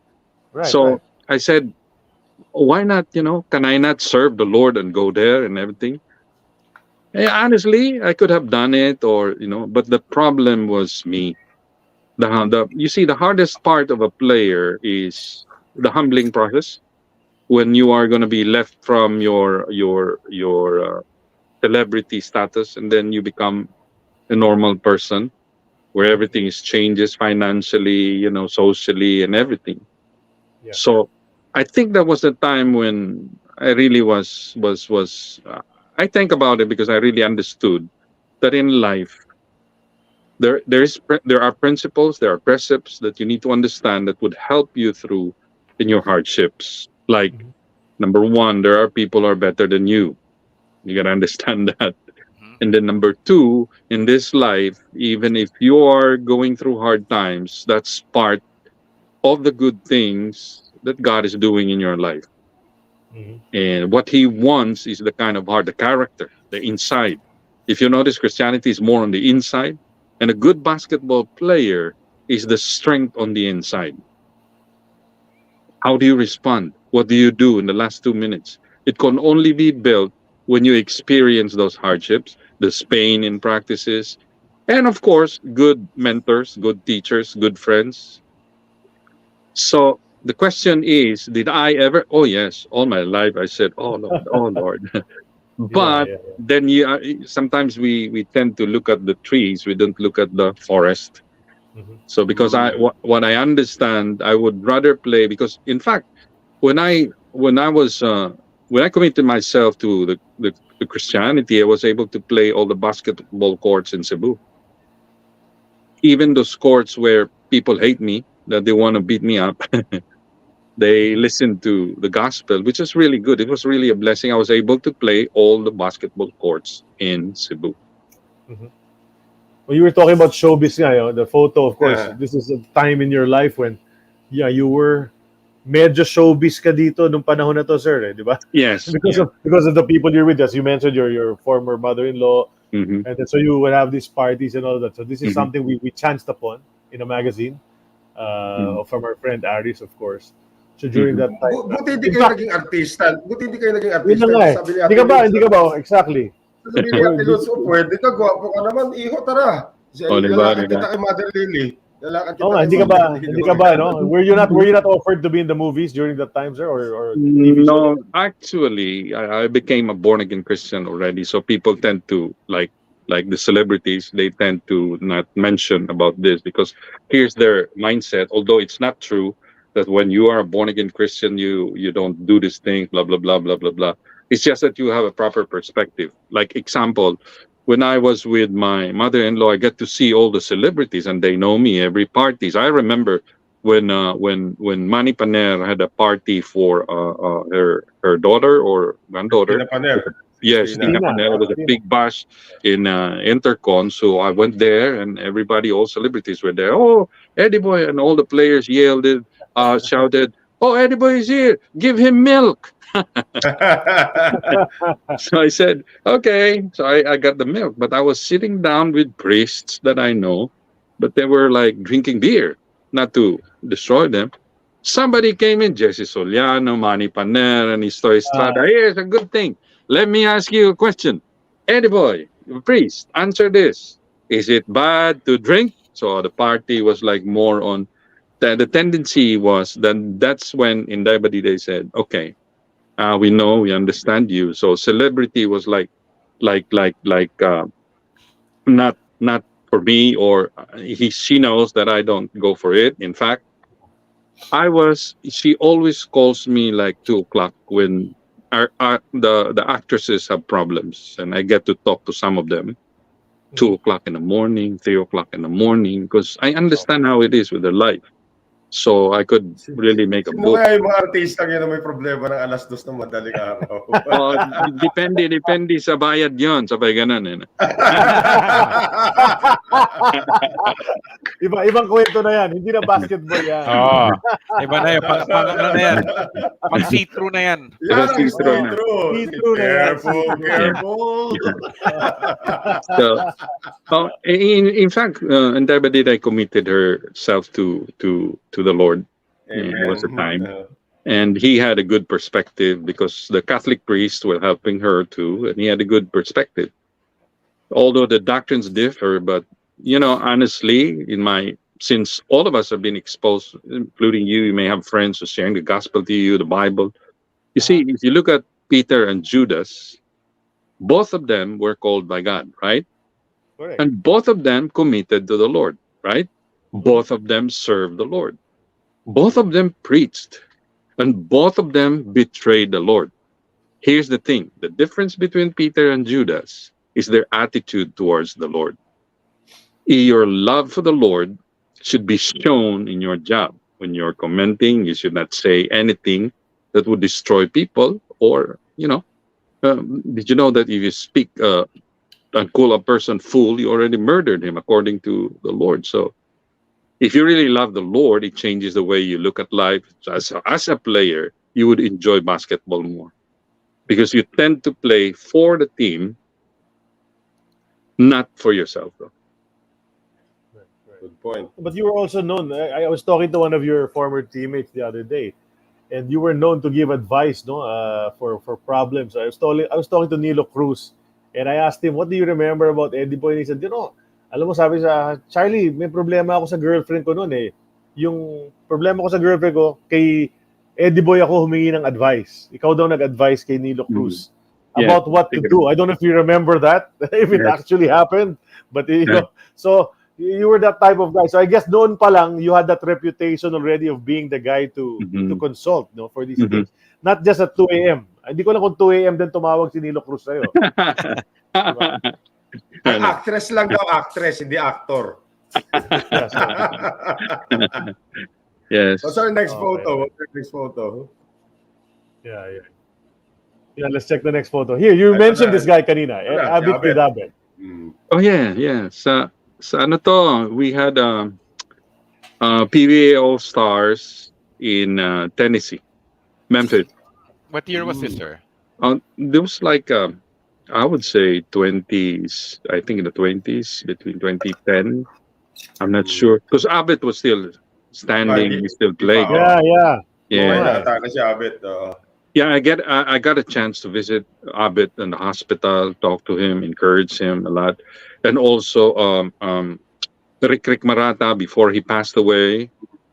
Right, right. So I said, why not? Can I not serve the Lord and go there and everything? Honestly, I could have done it, but the problem was me. The you see, the hardest part of a player is the humbling process when you are going to be left from your celebrity status, and then you become a normal person where everything is changes financially, socially, and everything. Yeah. So I think that was the time when I really was. I think about it because I really understood that in life there are principles, there are precepts that you need to understand that would help you through in your hardships. Like, Mhm. number one, there are people who are better than you. You gotta understand that. Mhm. And then number two, in this life, even if you are going through hard times, that's part of the good things that God is doing in your life. Mhm. And what He wants is the kind of heart, the character, the inside. If you notice, Christianity is more on the inside, and a good basketball player is the strength on the inside. How do you respond? What do you do in the last 2 minutes? It can only be built when you experience those hardships, the pain in practices, and of course, good mentors, good teachers, good friends. So the question is, did I ever? Oh yes, all my life I said, "Oh Lord, oh Lord." Yeah, But yeah, then sometimes we tend to look at the trees. We don't look at the forest. yeah. Mhm. So because what I understand, I would rather play, because in fact, when I committed myself to the Christianity, I was able to play all the basketball courts in Cebu, even those courts where people hate me, that they want to beat me up. They Mhm. listen to the gospel, which is really good. It was really a blessing. I was able to play all the basketball courts in Cebu. Mhm. Well, you were talking about showbiz nga, the photo, of course. Yeah. This is a time in your life when, yeah, you were medyo showbiz ka dito nung panahon na to, sir, di ba? Yes, because yeah. of because of the people you're with. As you mentioned, your former mother-in-law, Hmm. and then, so you would have these parties and all that. So this is Hmm. something we chanced upon in a magazine Hmm. from our friend Aris, of course. So during Hmm. that time, Buti hindi in kayo fact, naging artista. Buti hindi kayo naging yun na artista. nga eh. Sabi ni Hindi Ate ka ba? Luz, Hindi ka ba? Exactly. sabi ni Ate Luz, oh, pwede ka, gwapo ka naman. Iho, tara. O, diba, Lalakad diba? kita kay Mother Lily. Lalakad Oh kita nga, kay hindi ka Mother ba? Lily. Hindi ka ba? No? Were you not offered to be in the movies during that time, sir, or TV shows? No, actually, I became a born again Christian already. So people tend to like the celebrities. They tend to not mention about this because here's their mindset. Although it's not true that when you are a born again Christian, you don't do this thing. Blah blah blah blah blah blah. It's just that you have a proper perspective. Like example, when I was with my mother-in-law, I get to see all the celebrities, and they know me every parties. I remember when Manny Paner had a party for her daughter or granddaughter. Christina Paner. Yes, Christina. Tina Christina, Panero was a Christina. big bash in Intercon. So I went there, and everybody, all celebrities were there. Oh, Eddie Boy, and all the players yelled it, shouted, "Oh, Eddie Boy is here! Give him milk!" So I said, "Okay." So I got the milk, but I was sitting down with priests that I know, but they were like drinking beer, not to destroy them. Somebody came in, Jesse Soliano, Manny Paner, and Isto Uh, Estrada. Here's a good thing. Let me ask you a question. Eddie boy, priest, answer this. Is it bad to drink? So the party was like more on the tendency was that's when in Diabadi they said, okay, we know, we understand you. So celebrity was like not for me, or she knows that I don't go for it. In fact, she always calls me like 2 o'clock when the actresses have problems, and I get to talk to some of them 2 o'clock in the morning, 3 o'clock in the morning, because I understand how it is with their life. So I could really make a Sino book. kaya yung mga artista ngayon na may problema ng 2:00 ng madaling araw? Depende sa bayad yon, sabay ganun eh. Ibang kwento na yan. Hindi na basketball yan. Oh, iba na yun. Ano na yan? Pang see-through na yan. Yan ang See-through na. See-through na yan. Careful. So, in fact, Antibadita committed herself to the Lord. It was a time. And he had a good perspective because the Catholic priests were helping her too, and he had a good perspective. Although the doctrines differ, but honestly, since all of us have been exposed, including you may have friends who are sharing the gospel to you, the Bible. You see, if you look at Peter and Judas, both of them were called by God, right? Correct. And both of them committed to the Lord, right? Both of them served the Lord. Both of them preached, and both of them betrayed the Lord. Here's the thing. The difference between Peter and Judas is their attitude towards the Lord. Your love for the Lord should be shown in your job. When you're commenting, you should not say anything that would destroy people, or, did you know that if you speak and call a person fool, you already murdered him according to the Lord. So if you really love the Lord, it changes the way you look at life. As a player, you would enjoy basketball more because you tend to play for the team, not for yourself, though. Good point. But you were also known. I was talking to one of your former teammates the other day, and you were known to give advice, for problems. I was talking to Nilo Cruz, and I asked him, "What do you remember about Eddie Boy?" And he said, alam mo, sabi sa Charlie, may problema ako sa girlfriend ko noon eh. Yung problema ko sa girlfriend ko, kay Eddie Boy ako humingi ng advice. Ikaw daw nag-advise kay Nilo Cruz about what to do. I don't know if you remember that, if it actually happened. But, so you were that type of guy. So I guess noon pa lang, you had that reputation already of being the guy to consult for these things. Not just at 2 a.m. Hindi ko lang kung 2 a.m. din tumawag si Nilo Cruz sa'yo. Diba? Ang actress lang daw, actress, hindi actor. Yes. What's our next photo? What's our next photo? Yeah, let's check the next photo. Here, you mentioned this guy kanina, Abit Gidaben. Oh yeah. Sa ano to, we had PBA All-Stars in Tennessee, Memphis. What year was this, sir? There was like I would say 20s. I think in the 20s, between 2010. I'm not sure because Abit was still standing, he still playing. Yeah. Yeah, I got a chance to visit Abit in the hospital, talk to him, encourage him a lot, and also Rick Marata before he passed away.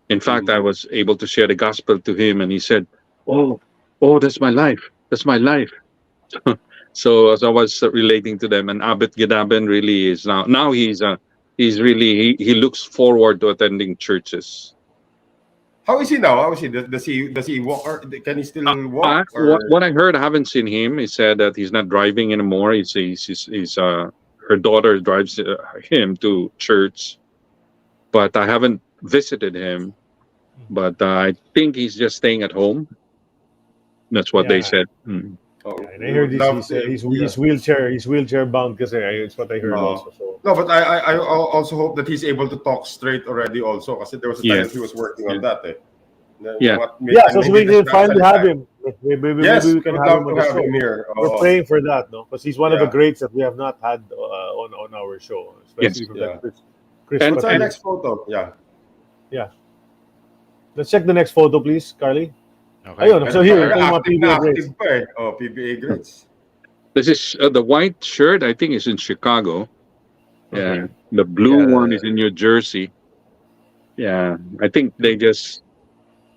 In fact, I was able to share the gospel to him, and he said, "Oh, that's my life. That's my life." So as I was relating to them, and Abit Gidaben really is now he's really he looks forward to attending churches. How is he now? How is he? Does he walk? Or can he still walk? What I heard, I haven't seen him. He said that he's not driving anymore. Her daughter drives him to church, but I haven't visited him. But I think he's just staying at home. That's what they said. And I heard he's wheelchair bound because it's what I heard also. So. No, but I also hope that he's able to talk straight already also because there was a time he was working on that. So we can finally have him. Maybe we can have him on the show. Here. We're praying for that, because he's one of the greats that we have not had on our show, especially from that Chris. What's our next photo? Yeah. Let's check the next photo, please, Carly. Okay. Ayun, so here, PBA grades. PBA grades. This is the white shirt. I think is in Chicago. Okay. The blue one is Yeah. in New Jersey. Yeah, I think they just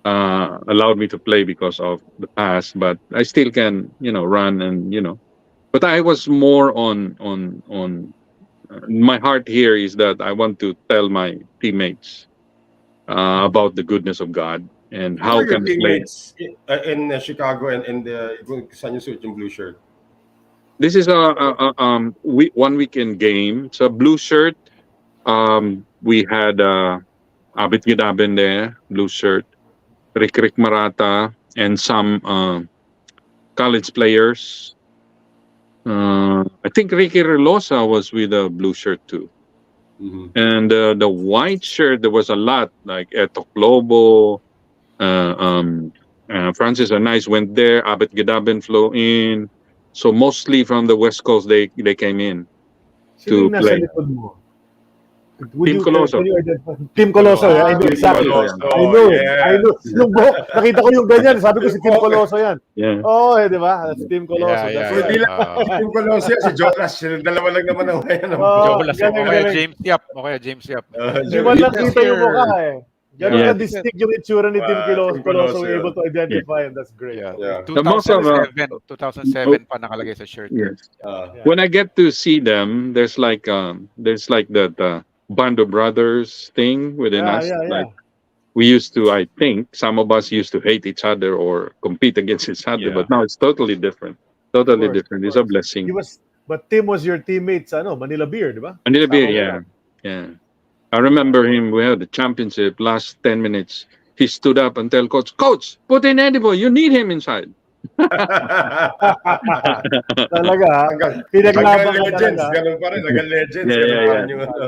allowed me to play because of the past, but I still can, run and But I was more on. My heart here is that I want to tell my teammates about the goodness of God and Who are how your can I play. teammates in Chicago and the saan yung suot yung blue shirt? This is one weekend game. It's a blue shirt. We had Abit Gidabin there, blue shirt. Rick Marata and some college players. I think Ricky Relosa was with a blue shirt too. Mhm. And the white shirt, there was a lot like Eto Globo, uh, um, Francis Anais went there, Abet Gedabin flew in. So mostly from the West Coast, they came in Sino to yung nasa play. likod mo? Would Team you can Coloso. you identify? Tim Coloso, yeah, I Ah, know Team exactly. Yeah. I Coloso. know it. I know. Yes. Yung buhok, nakita ko yung ganyan. Sabi ko si Tim Coloso yan. Yeah. Oh, di ba? That's Tim Coloso. Yeah, That's yeah, So, yeah. hindi right. lang si Team Coloso yan, si Jonas. Sila dalawa lang naman ang kaya ng Oh, buhok. Jolas o galing, kaya galing. James Yap. O kaya James Yap. Di man It lang says kita yung mukha here, eh. Ganun Yeah. yeah, ka this is, distinct yung itsura ni Tim Team Coloso, Coloso able yan. to identify and that's great. yeah, Okay. Yeah. The most of 2007 pa nakalagay sa shirt. yes. Yeah. When I get to see them, there's like that band of brothers thing within Yeah, us. yeah, yeah. Like we used to, I think some of us used to hate each other or compete against each other, Yeah. but now it's totally different. Of Totally course, of different. It's a course. blessing. But Tim was your teammate sa Manila Beer, di ba? Manila Sama Beer, mo yeah, yan. yeah. I remember him. We had the championship. Last 10 minutes, he stood up and tell coach, "Coach, put in Edible. You need him inside." Talaga, ha? Hanggang, Pinaglaban hanggang ka legends, talaga. ganun pa rin. Hanggang legends, Yeah, ganun yeah, pa yeah. rin yung ano.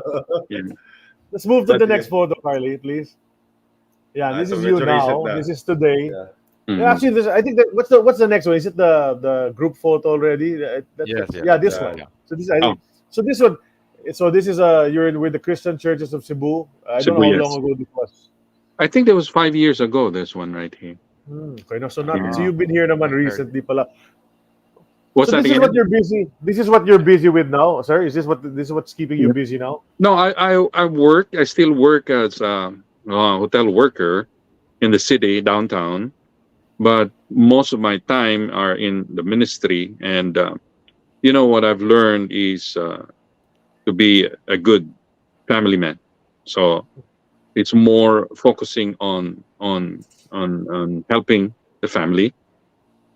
Yeah. Let's move to But the next photo, Carly, please. Yeah, this so is you medyo recent now. na. This is today. Yeah. Yeah, actually, I think that what's the next one? Is it the group photo already? Yes, Yeah, this yeah. one. Yeah. So this I Oh, think so this one. So this is you're in with the Christian churches of Cebu. I don't Cebu, know how yes. long ago this was. I think that was 5 years ago. This one right here. Okay, no, so Yeah. you've been here naman Okay. recently, pala. What's So that this is again? what you're busy. This is what you're busy with now, sir. Is this what's keeping you Yep. busy now? No, I work. I still work as a hotel worker in the city downtown, but most of my time are in the ministry. And what I've learned is to be a good family man. So it's more focusing on helping the family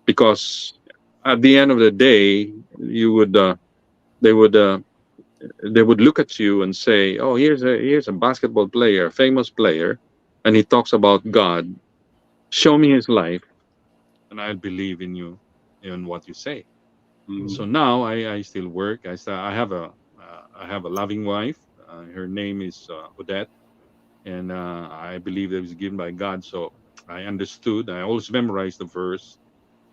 because at the end of the day, you would they would they would look at you and say, "Oh, here's a basketball player, a famous player, and he talks about God. Show me his life, and I'll believe in you, in what you say." So now I still work. I have a loving wife. Her name is Odette, and I believe that it was given by God. So I understood. I always memorized the verse,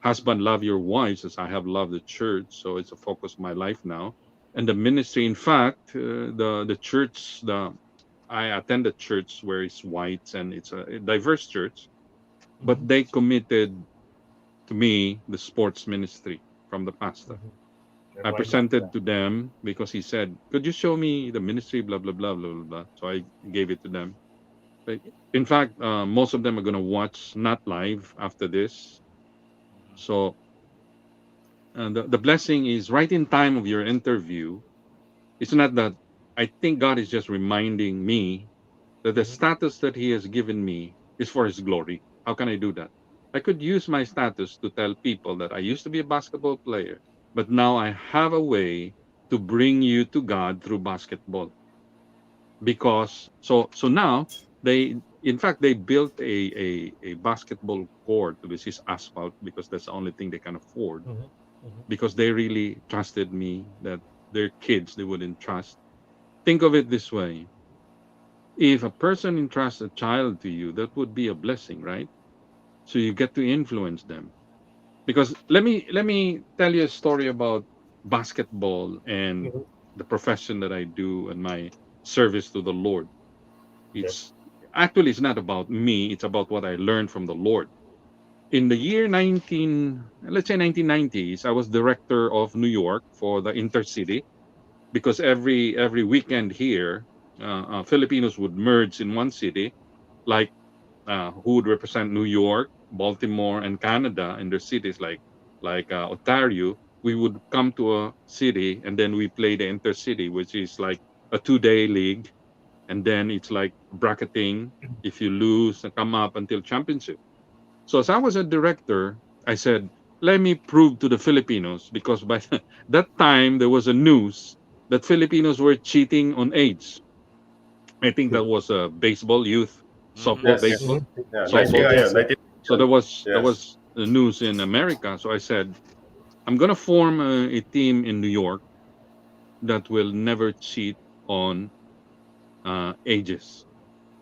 "Husband, love your wives as I have loved the church." So it's a focus of my life now. And the ministry, in fact, the church, I attend a church where it's white and it's a diverse church, but they committed to me the sports ministry from the pastor. And I why not? presented to them because he said, "Could you show me the ministry?" Blah blah blah blah blah blah. So I gave it to them. But in fact, most of them are going to watch not live after this. So the blessing is right in time of your interview. It's not that I think God is just reminding me that the status that He has given me is for His glory. How can I do that? I could use my status to tell people that I used to be a basketball player, but now I have a way to bring you to God through basketball. Because so now they in fact they built a basketball court, which is asphalt, because that's the only thing they can afford, because they really trusted me that their kids they wouldn't trust. Think of it this way: if a person entrusts a child to you, that would be a blessing, right? So you get to influence them. Because let me tell you a story about basketball and Mhm. the profession that I do and my service to the Lord. Okay. It's actually it's not about me, it's about what I learned from the Lord. In the year 19 let's say 1990s, I was director of New York for the Intercity. because every weekend here, Filipinos would merge in one city, like who would represent New York, Baltimore, and Canada in their cities, like Ontario. We would come to a city and then we play the intercity, which is like a 2-day league, and then it's like bracketing. If you lose, come up until championship. So as I was a director, I said, let me prove to the Filipinos, because by that time there was a news that Filipinos were cheating on age. I think that was baseball, youth, softball, Yes. baseball, Yeah. softball. Yes, sir. 19, So there yes. was the news in America. So I said, I'm gonna form a team in New York that will never cheat on ages.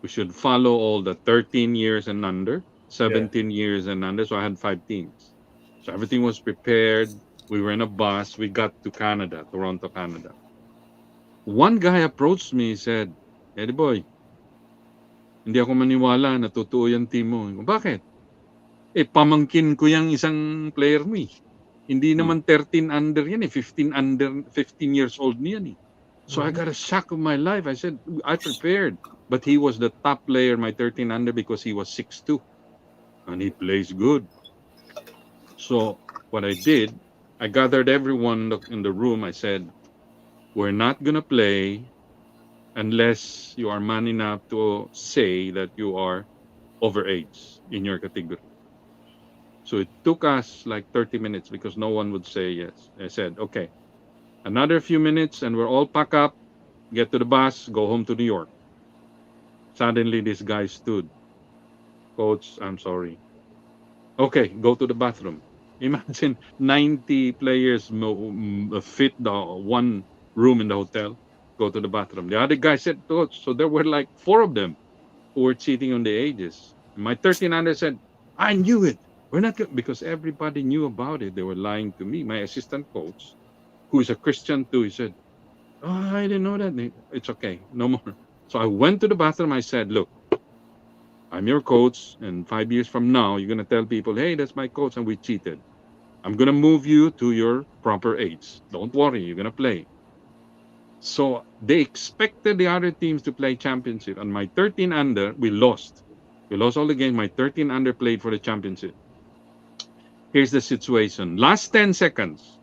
We should follow all the 13 years and under, Yeah. 17 years and under. So I had 5 teams. So everything was prepared. We were in a bus. We got to Canada, Toronto, Canada. One guy approached me, he said, Eddie boy, hindi ako maniwala na totoo yung team mo. Bakit? Pamangkin ko yung isang player mo eh. Hindi naman 13 under yan eh. 15 under, 15 years old niyan eh. So I got a shock of my life. I said, I prepared. But he was the top player, my 13 under, because he was 6'2". And he plays good. So what I did, I gathered everyone in the room. I said, we're not going to play unless you are man enough to say that you are overage in your category. So it took us like 30 minutes because no one would say yes. I said, okay, another few minutes and we're all pack up, get to the bus, go home to New York. Suddenly this guy stood. Coach, I'm sorry. Okay, go to the bathroom. Imagine 90 players fit the one room in the hotel. Go to the bathroom. The other guy said, Coach, so there were like 4 of them who were cheating on the ages. And my 13 under said, I knew it. We're not good, because everybody knew about it. They were lying to me. My assistant coach, who is a Christian too, he said, oh, I didn't know that. It's okay. No more. So I went to the bathroom. I said, look, I'm your coach. And 5 years from now, you're going to tell people, hey, that's my coach and we cheated. I'm going to move you to your proper age. Don't worry. You're going to play. So they expected the other teams to play championship. And my 13 under, we lost. We lost all the games. My 13 under played for the championship. Here's the situation. Last 10 seconds,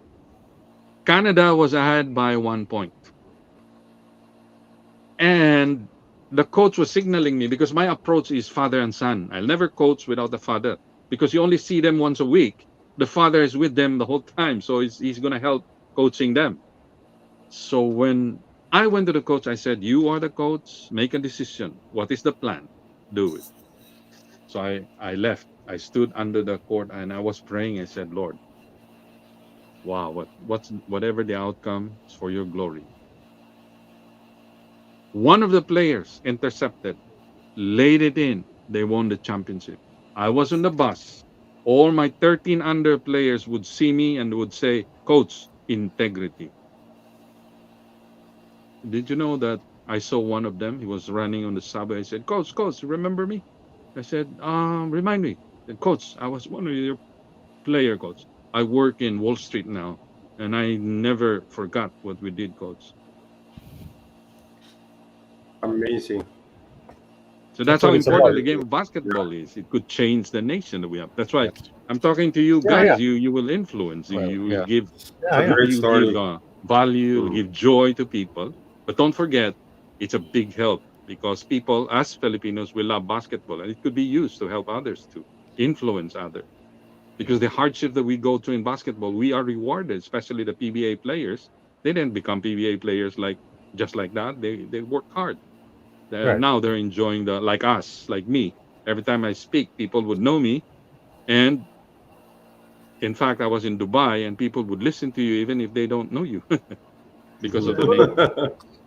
Canada was ahead by 1 point. And the coach was signaling me, because my approach is father and son. I'll never coach without the father, because you only see them once a week. The father is with them the whole time. So he's going to help coaching them. So when I went to the coach, I said, you are the coach. Make a decision. What is the plan? Do it. So I left. I stood under the court and I was praying. I said, Lord, wow, whatever the outcome is for your glory. One of the players intercepted, laid it in. They won the championship. I was on the bus. All my 13 under players would see me and would say, Coach, integrity. Did you know that I saw one of them? He was running on the subway. I said, Coach, remember me? I said, remind me. I said, Coach, I was one of your player, Coach. I work in Wall Street now, and I never forgot what we did, Coach. Amazing. So that's what how it's important about. the game of basketball is. It could change the nation that we have. That's why I'm talking to you guys. Yeah. You will influence. Well, you yeah. will give Great you story. give value, give joy to people. But don't forget, it's a big help, because people, as Filipinos, we love basketball, and it could be used to help others, to influence others. Because the hardship that we go through in basketball, we are rewarded, especially the PBA players. They didn't become PBA players just like that. They work hard. Right. Now they're enjoying like us, like me. Every time I speak, people would know me. And in fact, I was in Dubai and people would listen to you even if they don't know you because of the name.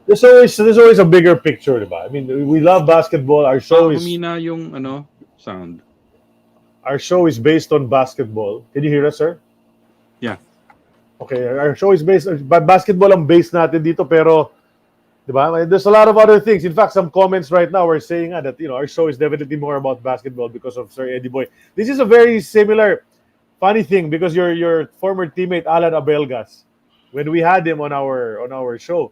There's always a bigger picture, diba? I mean, we love basketball. Our show is Humina yung sound. Our show is based on basketball. Can you hear us, sir? Yeah. Okay, our show is based basketball ang base natin dito, pero diba? There's a lot of other things. In fact, some comments right now are saying that our show is definitely more about basketball because of Sir Eddie Boy. This is a very similar funny thing, because your former teammate Alan Abelgas when we had him on our show,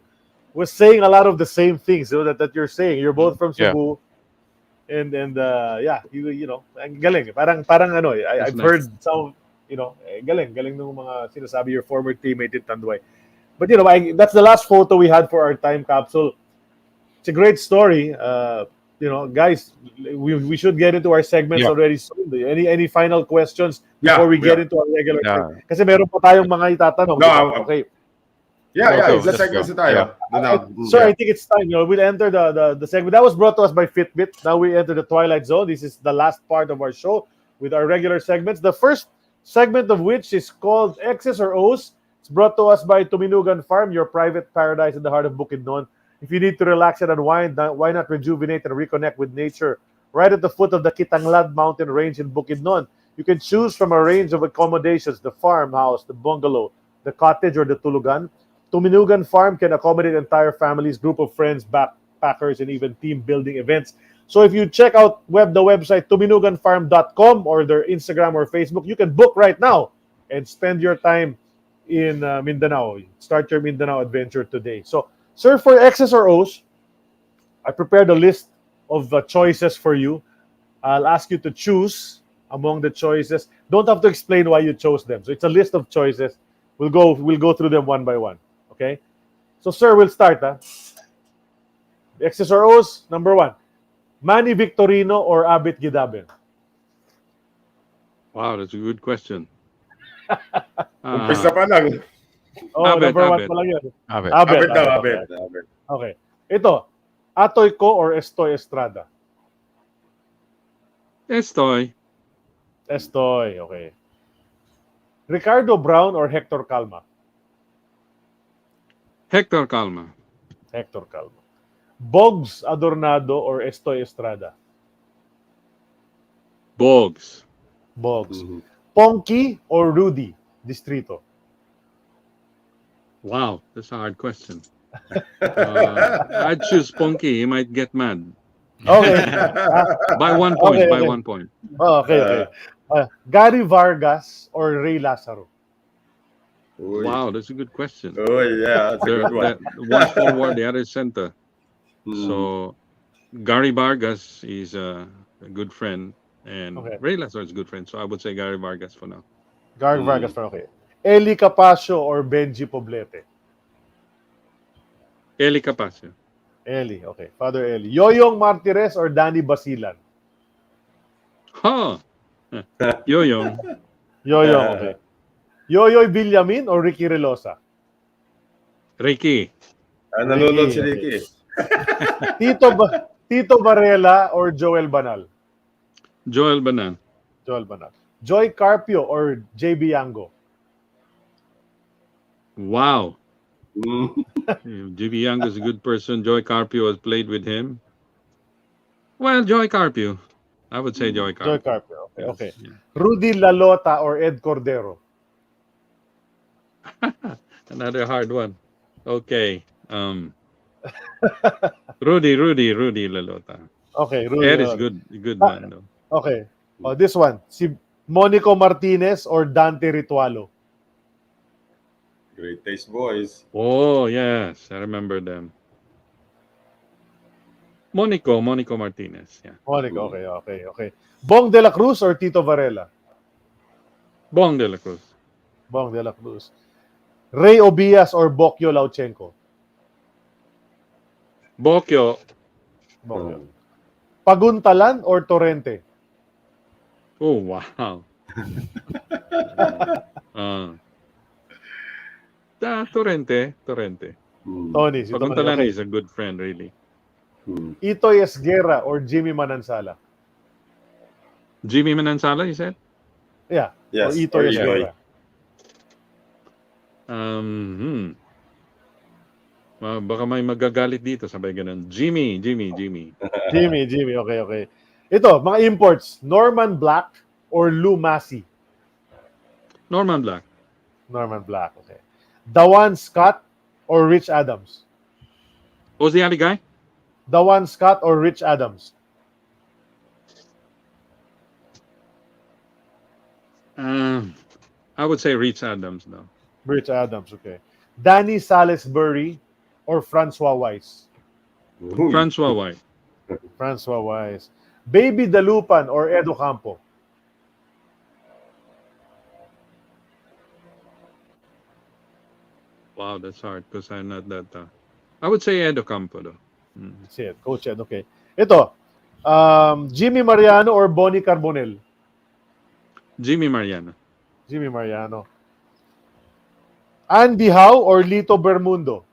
was saying a lot of the same things, that you're saying. You're both from Yeah. Cebu, and yeah, you know, ang galing. Parang ano, That's I've nice. heard some, galing nung mga sinasabi your former teammate in Tanduay. But that's the last photo we had for our time capsule. It's a great story. Guys, we should get into our segments Yeah. already soon. Any final questions before we get into our regular Yeah. Kasi meron pa tayong mga itatanong. No, diba? Okay. Okay, let's let's go go. tayo. Sir, I think it's time. We'll enter the segment. That was brought to us by Fitbit. Now we enter the Twilight Zone. This is the last part of our show with our regular segments. The first segment of which is called X's or O's. It's brought to us by Tuminugan Farm, your private paradise in the heart of Bukidnon. If you need to relax and unwind, why not rejuvenate and reconnect with nature right at the foot of the Kitanglad mountain range in Bukidnon? You can choose from a range of accommodations, the farmhouse, the bungalow, the cottage, or the tulugan. Tuminugan Farm can accommodate entire families, group of friends, backpackers, and even team building events. So if you check out the website tuminuganfarm.com or their Instagram or Facebook, you can book right now and spend your time in Mindanao. Start your Mindanao adventure today. So, sir, for X's or O's, I prepared a list of choices for you. I'll ask you to choose among the choices. Don't have to explain why you chose them. So it's a list of choices. We'll go through them one by one. Okay? So, sir, we'll start. X's or O's, number 1. Manny Victorino or Abit Gidaben? Wow, that's a good question. Umpisa pa lang. Abet, number 1 Abet. pa lang yun. Abet. Abet daw, Okay. Abet. Okay. Ito, Atoy Ko or Estoy Estrada? Estoy. Estoy, okay. Ricardo Brown or Hector Calma? Hector Calma. Hector Calma. Bogs Adornado or Estoy Estrada? Bogs. Bogs. Ponky or Rudy Distrito? Wow, that's a hard question. I'd choose Ponky. He might get mad. Okay. By 1 point. Okay, By okay. 1 point. Okay. Gary Vargas or Ray Lazaro? Wow, that's a good question. Oh, yeah. That's a good one. One's forward, the other is center. So Gary Vargas is a good friend, and Okay. Ray Lazaro is a good friend. So I would say Gary Vargas for now. Gary Vargas, okay. Eli Capasio or Benji Poblete? Eli Capasio. Eli, okay. Father Eli. Yoyong Martires or Danny Basilan? Huh. Yoyong. Yoyong, okay. Yoyoy Villamin or Ricky Relosa? Ricky. Nanonood si Ricky. Tito Varela or Joel Banal? Joel Banan. Joel Banal. Joy Carpio or JB Yango? Wow. JB Young is a good person. Joy Carpio has played with him. Well, Joy Carpio. I would say Joy Carpio. Joy Carpio, okay. Yeah. Rudy Lalota or Ed Cordero? Another hard one. Okay. Rudy Lalota. Okay, Rudy Ed is Lalota. good man though. Okay. This one. Si Monico Martinez or Dante Ritualo? Great taste, boys. Oh yes, I remember them. Monico Martinez. Yeah. Monico, okay. Bong de la Cruz or Tito Varela? Bong de la Cruz. Bong de la Cruz. Ray Obias or Bokyo Lauchenko? Bokyo. Bokyo. Paguntalan or Torrente? Oh wow. Torrente. Tony, si Tony. Paguntalan Okay. is a good friend, really. Itoy Esguerra or Jimmy Manansala? Jimmy Manansala, you said? Yeah. Yes, Or Itoy or Esguerra. Baka may magagalit dito, sabay ganun. Jimmy. Jimmy, okay. Ito, mga imports. Norman Black or Lou Massey? Norman Black. Norman Black, okay. Dawan Scott or Rich Adams? Who's the other guy? Dawan Scott or Rich Adams? I would say Rich Adams, though. Rich Adams, okay. Danny Salisbury or Francois Weiss? Uy. Francois White. Francois Weiss. Baby Dalupan or Edo Campo? Wow, that's hard because I'm not that. I would say Edo Campo though. That's it. Coach Ed, okay. Ito, Jimmy Mariano or Bonnie Carbonell? Jimmy Mariano. Jimmy Mariano. Andy Howe or Lito Bermundo?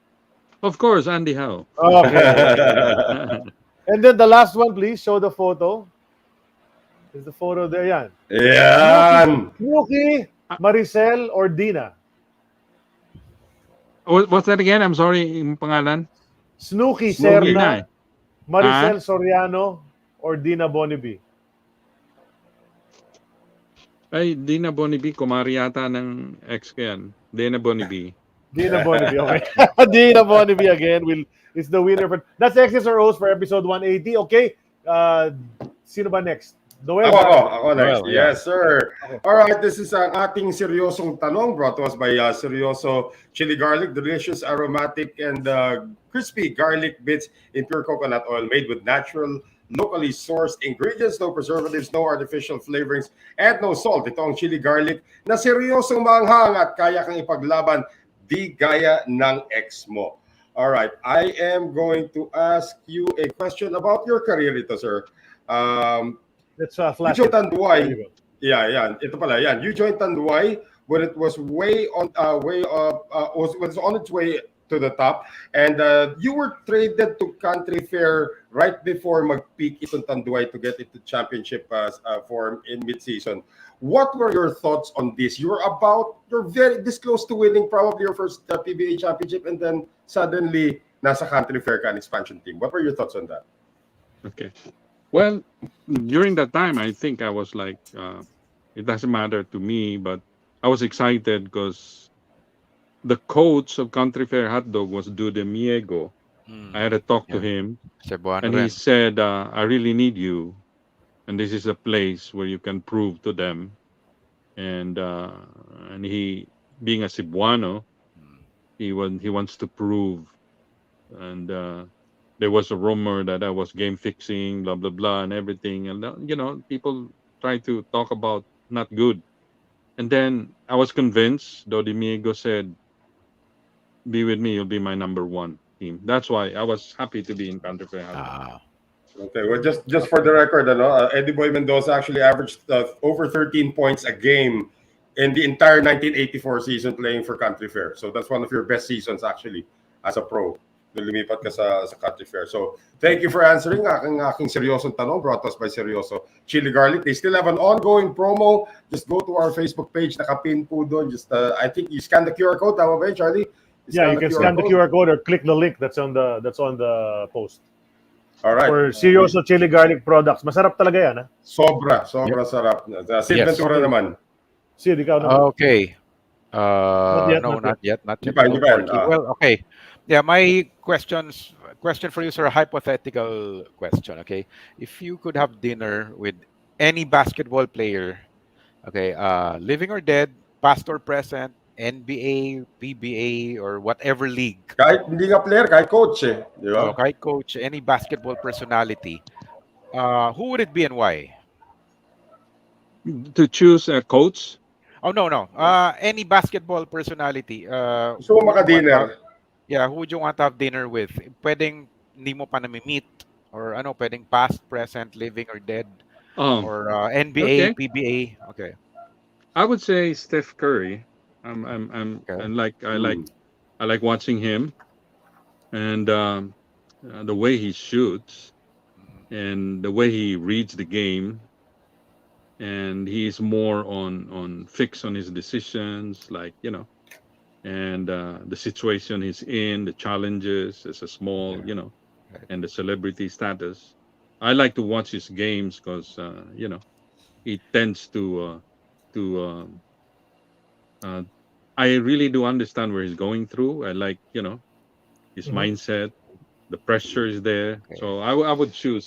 Of course, Andy Howe. Okay. And then the last one, please. Show the photo. Is the photo there? Yan. Yan. Snooki, Maricel, or Dina? What's that again? I'm sorry, yung pangalan. Snooki, Snooki. Serna, Maricel Soriano, or Dina Bonibi? Ay, Dina Bonibi, kumari yata ng ex ko yan. Dina Bonibi. Dina Bonibi, okay. Dina Bonibi again is the winner. That's X's or O's for episode 180. Okay, sino ba next? Noel? Ako next. Noel, yeah. Yes, sir. Okay. All right, this is ang ating seryosong tanong brought to us by Seryoso Chili Garlic. Delicious, aromatic, and crispy garlic bits in pure coconut oil made with natural, locally sourced ingredients, no preservatives, no artificial flavorings, and no salt. Ito ang chili garlic na seryosong maanghang at kaya kang ipaglaban di gaya ng ex mo. All right, I am going to ask you a question about your career ito, sir. Let's flash You it. joined Tanduay. There you go. Yeah, yan. Ito pala, yan. You joined Tanduay when it was was on its way to the top, and you were traded to Country Fair right before mag-peak itong Tanduay to get into championship form in mid-season. What were your thoughts on this? You're very this close to winning probably your first PBA championship, and then suddenly nasa Country Fair ka an expansion team. What were your thoughts on that? Okay. Well, during that time, I think I was like, it doesn't matter to me, but I was excited because the coach of Country Fair Hot Dog was Dude Miego. I had a talk to him, Cebuano and rin. he said, I really need you, and this is a place where you can prove to them. And he, being a Cebuano, he wants to prove, and there was a rumor that I was game fixing, blah blah blah, and everything, and people try to talk about not good, and then I was convinced. Dodimigo said, "Be with me, you'll be my number one team." That's why I was happy to be in Country Fair. Okay, well, just for the record, Eddie Boy Mendoza actually averaged over 13 points a game in the entire 1984 season playing for Country Fair. So that's one of your best seasons actually as a pro. Lumipat ka sa Country Fair. So thank you for answering aking seryosong tanong brought to us by Seryoso Chili Garlic. They still have an ongoing promo. Just go to our Facebook page. Nakapin po doon. Just I think you scan the QR code. Tama ba yun, Charlie? Yeah, you can scan the QR code or click the link that's on the post. All right. For Seryoso Chili Garlic products. Masarap talaga yan, ha? Sobra sarap. Sid Yes. Ventura naman. Sid, ikaw naman. Okay. Not yet. Not yet. Hindi pa. Well, okay. Yeah, my question for you, sir, a hypothetical question, okay? If you could have dinner with any basketball player, okay, living or dead, past or present, NBA, PBA, or whatever league. Kahit hindi ka player, kahit coach eh. Di ba? Kahit coach, any basketball personality, who would it be and why? To choose a coach. Oh, no. Any basketball personality. Gusto mo maka-dinner? Yeah, who would you want to have dinner with? Pwedeng hindi mo pa nami-meet, or pwedeng past, present, living or dead, or NBA, okay. PBA. Okay. I would say Steph Curry. I like watching him, and the way he shoots, and the way he reads the game, and he's more on fix on his decisions, and the situation he's in, the challenges as a small, and the celebrity status. I like to watch his games because he tends to I really do understand where he's going through. I like his mindset. The pressure is there, so I would choose.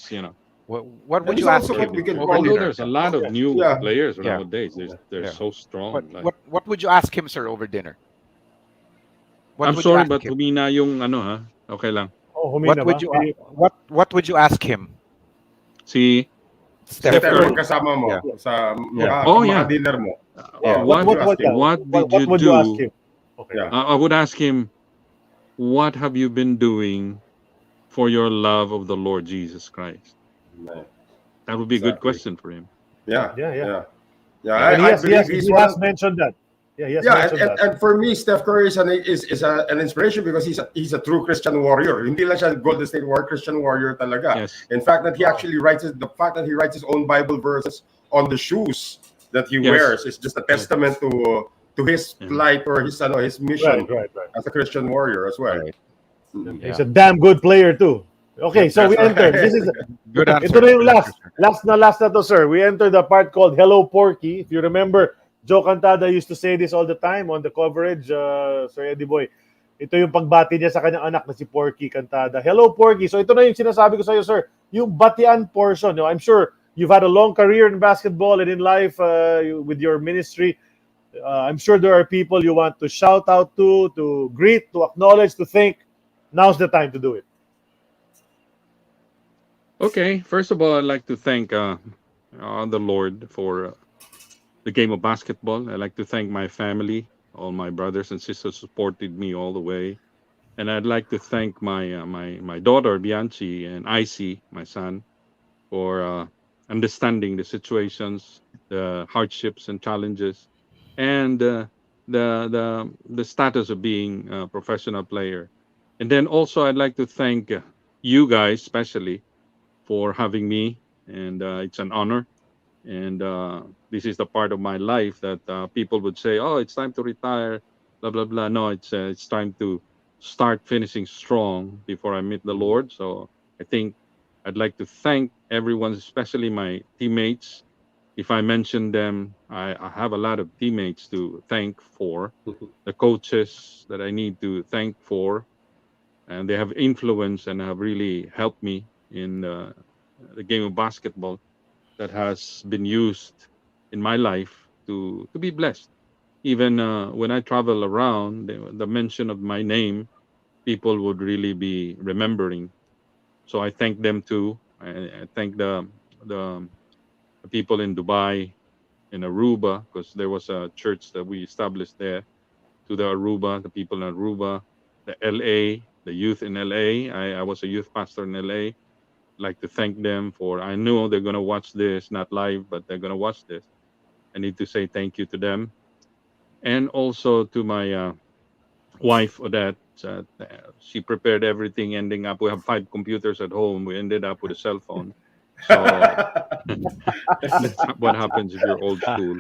What would There's you ask also him? what we can over call dinner? There's a lot of new players nowadays. They're so strong. What would you ask him, sir, over dinner? What I'm would you sorry, ask but him? humina yung ano ha. Okay lang. Oh, What humina would ba? you Eh, what would you ask him, Si Steph Steph Steph, Curry? Curry. magkasama Yeah. mo yeah, sa yeah. Oh yeah. maka-dinner mo. Yeah. What What would you ask him? what did you What would you ask do? him? Okay. Yeah. I would ask him, what have you been doing for your love of the Lord Jesus Christ? Yeah, That would be a good exactly. question for him. Yeah, Yeah, yeah. yeah, yeah. Yeah. And I believe he he's one has of mentioned that. Yeah, he has yeah, mentioned that. and for me, Steph Curry an inspiration because he's a true Christian warrior. Hindi lang siya Golden State Warrior, Christian warrior talaga. Yes. In fact, that he Wow. actually the fact that he writes his own Bible verses on the shoes that he Yes. wears is just a Yes. testament to his Yeah. plight or his Right, mission right, right. as a Christian warrior as well. Right. And Mm. he's Yeah. a damn good player too. Okay, Yep. so we That's entered. This is right. Good ito answer. na yung Good answer, sir. last na to, sir. We entered the part called Hello Porky. If you remember, Joe Cantada used to say this all the time on the coverage, Sir Eddie Boy. Ito yung pagbati niya sa kanyang anak na si Porky Cantada. Hello Porky. So ito na yung sinasabi ko sa iyo, sir. Yung batian portion. I'm sure you've had a long career in basketball and in life with your ministry. I'm sure there are people you want to shout out to greet, to acknowledge, to thank. Now's the time to do it. Okay. First of all, I'd like to thank the Lord for the game of basketball. I'd like to thank my family, all my brothers and sisters supported me all the way, and I'd like to thank my daughter Bianchi and Icy, my son, for understanding the situations, the hardships and challenges, and the status of being a professional player. And then also, I'd like to thank you guys, especially for having me, and it's an honor. And this is the part of my life that people would say, "Oh, it's time to retire," blah blah blah. No, it's time to start finishing strong before I meet the Lord. So I think I'd like to thank everyone, especially my teammates. If I mention them, I have a lot of teammates to thank for, the coaches that I need to thank for, and they have influence and have really helped me in the game of basketball that has been used in my life to be blessed. Even when I travel around, the mention of my name, people would really be remembering. So I thank them too. I thank the people in Dubai, in Aruba, because there was a church that we established there. To the Aruba, the people in Aruba, the LA, the youth in LA. I was a youth pastor in LA. Like to thank them for. I know they're gonna watch this, not live, but they're gonna watch this. I need to say thank you to them, and also to my wife Odette. She prepared everything. Ending up, we have 5 computers at home. We ended up with a cell phone. So that's what happens if you're old school.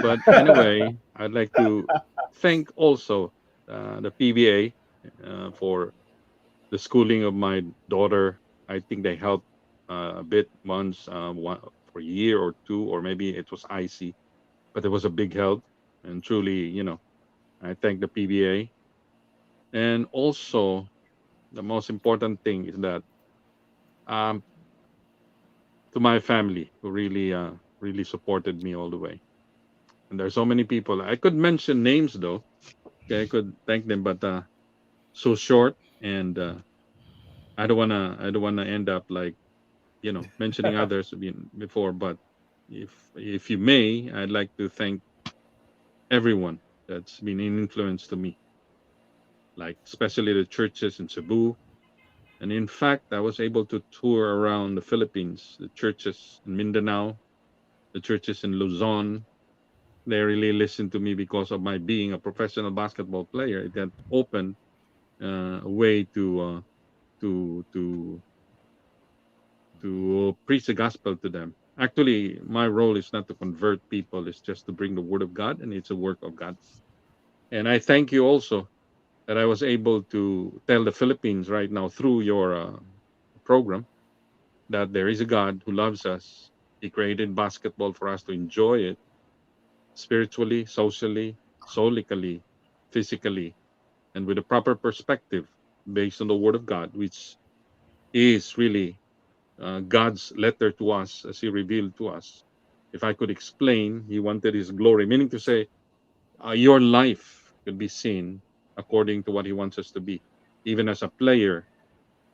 But anyway, I'd like to thank also the PBA for the schooling of my daughter. I think they helped a bit once, for a year or two, or maybe it was icy, but it was a big help. And truly, I thank the PBA. And also, the most important thing is that um, to my family who really supported me all the way. And there's so many people. I could mention names though. Okay, I could thank them, but so short, and I don't wanna end up like mentioning others before. But if you may, I'd like to thank everyone that's been an influence to me, like especially the churches in Cebu. And in fact, I was able to tour around the Philippines, the churches in Mindanao, the churches in Luzon. They really listened to me because of my being a professional basketball player. It had opened a way to preach the gospel to them. Actually, my role is not to convert people; it's just to bring the word of God, and it's a work of God. And I thank you also that I was able to tell the Philippines right now through your program that there is a God who loves us. He created basketball for us to enjoy it spiritually, socially, solically, physically, and with a proper perspective based on the Word of God, which is really God's letter to us as He revealed to us. If I could explain, He wanted His glory, meaning to say, your life could be seen according to what he wants us to be. Even as a player,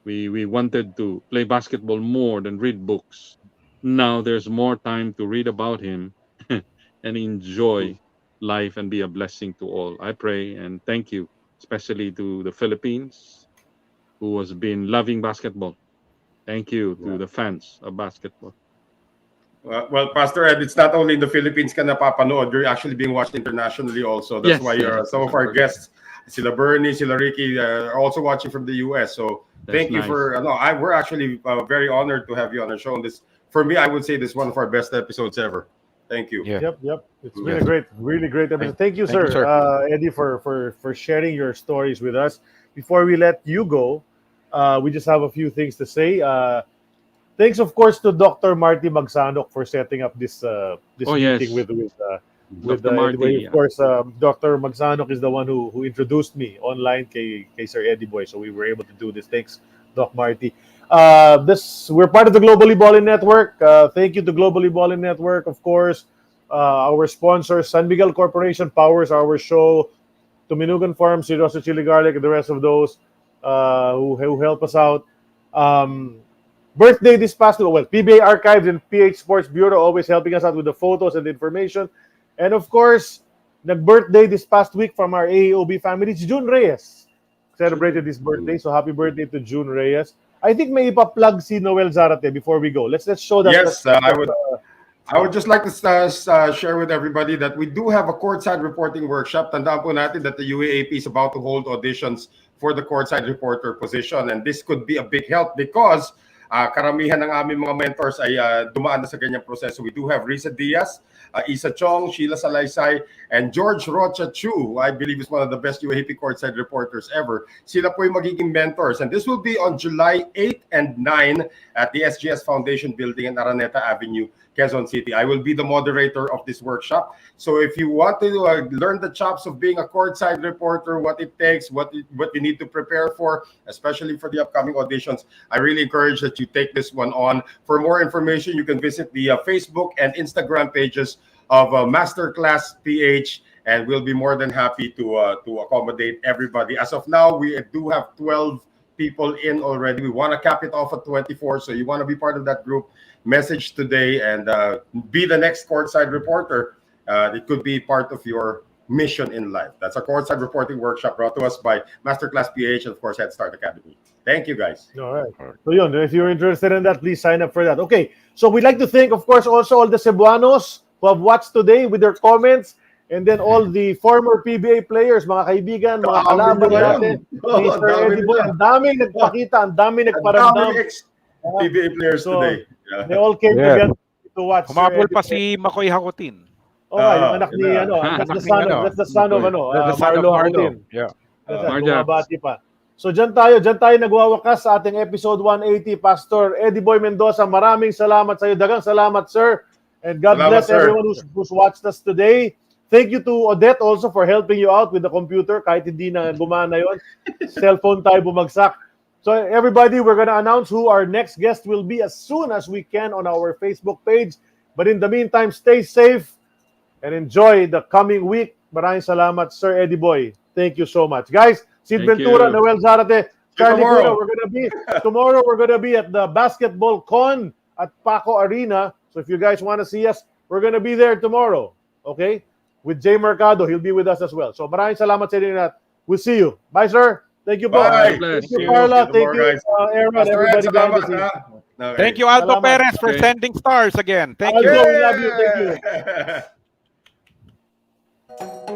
we wanted to play basketball more than read books. Now there's more time to read about him and enjoy life and be a blessing to all. I pray and thank you, especially to the Philippines, who has been loving basketball. Thank you to the fans of basketball. Well, Pastor Ed, it's not only in the Philippines ka napapanood, you're actually being watched internationally also. That's why some of our guests, sila Bernie, sila Ricky, are also watching from the US. So thank you for, we're actually very honored to have you on the show. And this, for me, I would say this is one of our best episodes ever. Thank you. Yeah. Yep. It's been a really great episode. Thank you, sir. Eddie, for sharing your stories with us. Before we let you go, we just have a few things to say. Thanks, of course, to Dr. Marty Magsanok for setting up this meeting with Dr. Marty. Of course, Dr. Magsanok is the one who introduced me online kay Sir Eddie Boy, so we were able to do this. Thanks, Doc Marty. We're part of the Globally Ballin Network. Thank you to Globally Ballin Network, of course. Our sponsors, San Miguel Corporation powers our show. Tuminugan Farms, Siroso Chili Garlic, and the rest of those who help us out. Birthday this past week, PBA Archives and PH Sports Bureau always helping us out with the photos and the information. And of course, nag-birthday this past week from our AEOB family, it's June Reyes. Celebrated his birthday, so happy birthday to June Reyes. I think may ipa-plug si Noel Zarate before we go. Let's show that. Yes, I would just like to share with everybody that we do have a courtside reporting workshop. Tandaan po natin that the UAAP is about to hold auditions for the courtside reporter position, and this could be a big help because karamihan ng aming mga mentors ay dumaan na sa ganyang proseso. We do have Risa Diaz, Isa Chong, Sheila Salaysay, and George Rocha Chu, who I believe is one of the best UAP courtside reporters ever. Sila po yung magiging mentors. And this will be on July 8 and 9 at the SGS Foundation Building in Araneta Avenue, Quezon City. I will be the moderator of this workshop. So if you want to learn the chops of being a courtside reporter, what it takes, what you need to prepare for, especially for the upcoming auditions, I really encourage that you take this one on. For more information, you can visit the Facebook and Instagram pages of Masterclass PH, and we'll be more than happy to accommodate everybody. As of now, we do have 12 people in already. We want to cap it off at 24, so you want to be part of that group, message today and be the next courtside reporter. It could be part of your mission in life. That's a courtside reporting workshop brought to us by Masterclass PH and, of course, Head Start Academy. Thank you, guys. All right. So, yun, if you're interested in that, please sign up for that. Okay. So, we'd like to thank, of course, also all the Cebuanos who have watched today with their comments, and then all the former PBA players, mga kaibigan, mga kalaban natin, Mr. Eddie Boy, ang daming nagpakita, ang daming nagparamdam. PBA players today. They all came together to watch. Humapol pa si Makoy Hakutin. Yung anak ni, that's the son of Marlo Hakutin. Yeah. Bumabati pa. So, dyan tayo nagwawakas sa ating episode 180. Pastor Eddie Boy Mendoza, maraming salamat sa iyo. Dagang salamat, sir. And God bless everyone who's watched us today. Thank you to Odette also for helping you out with the computer kahit hindi na gumana yon. Cellphone tayo bumagsak. So everybody, we're going to announce who our next guest will be as soon as we can on our Facebook page. But in the meantime, stay safe and enjoy the coming week. Maraming salamat, Sir Eddie Boy. Thank you so much. Guys, Sid Ventura, Noel Zarate, Charlie Cura, tomorrow we're going to be at the Basketball Con at Paco Arena. So if you guys want to see us, we're going to be there tomorrow. Okay? With Jay Mercado, he'll be with us as well. So maraming salamat sa inyo. We'll see you. Bye, sir. Thank you, bye. Thank you, Carla. Thank you, Aaron, everybody behind the scenes. Thank you, Aldo Perez, for sending stars again. Thank you. Aldo, we love you. Thank you.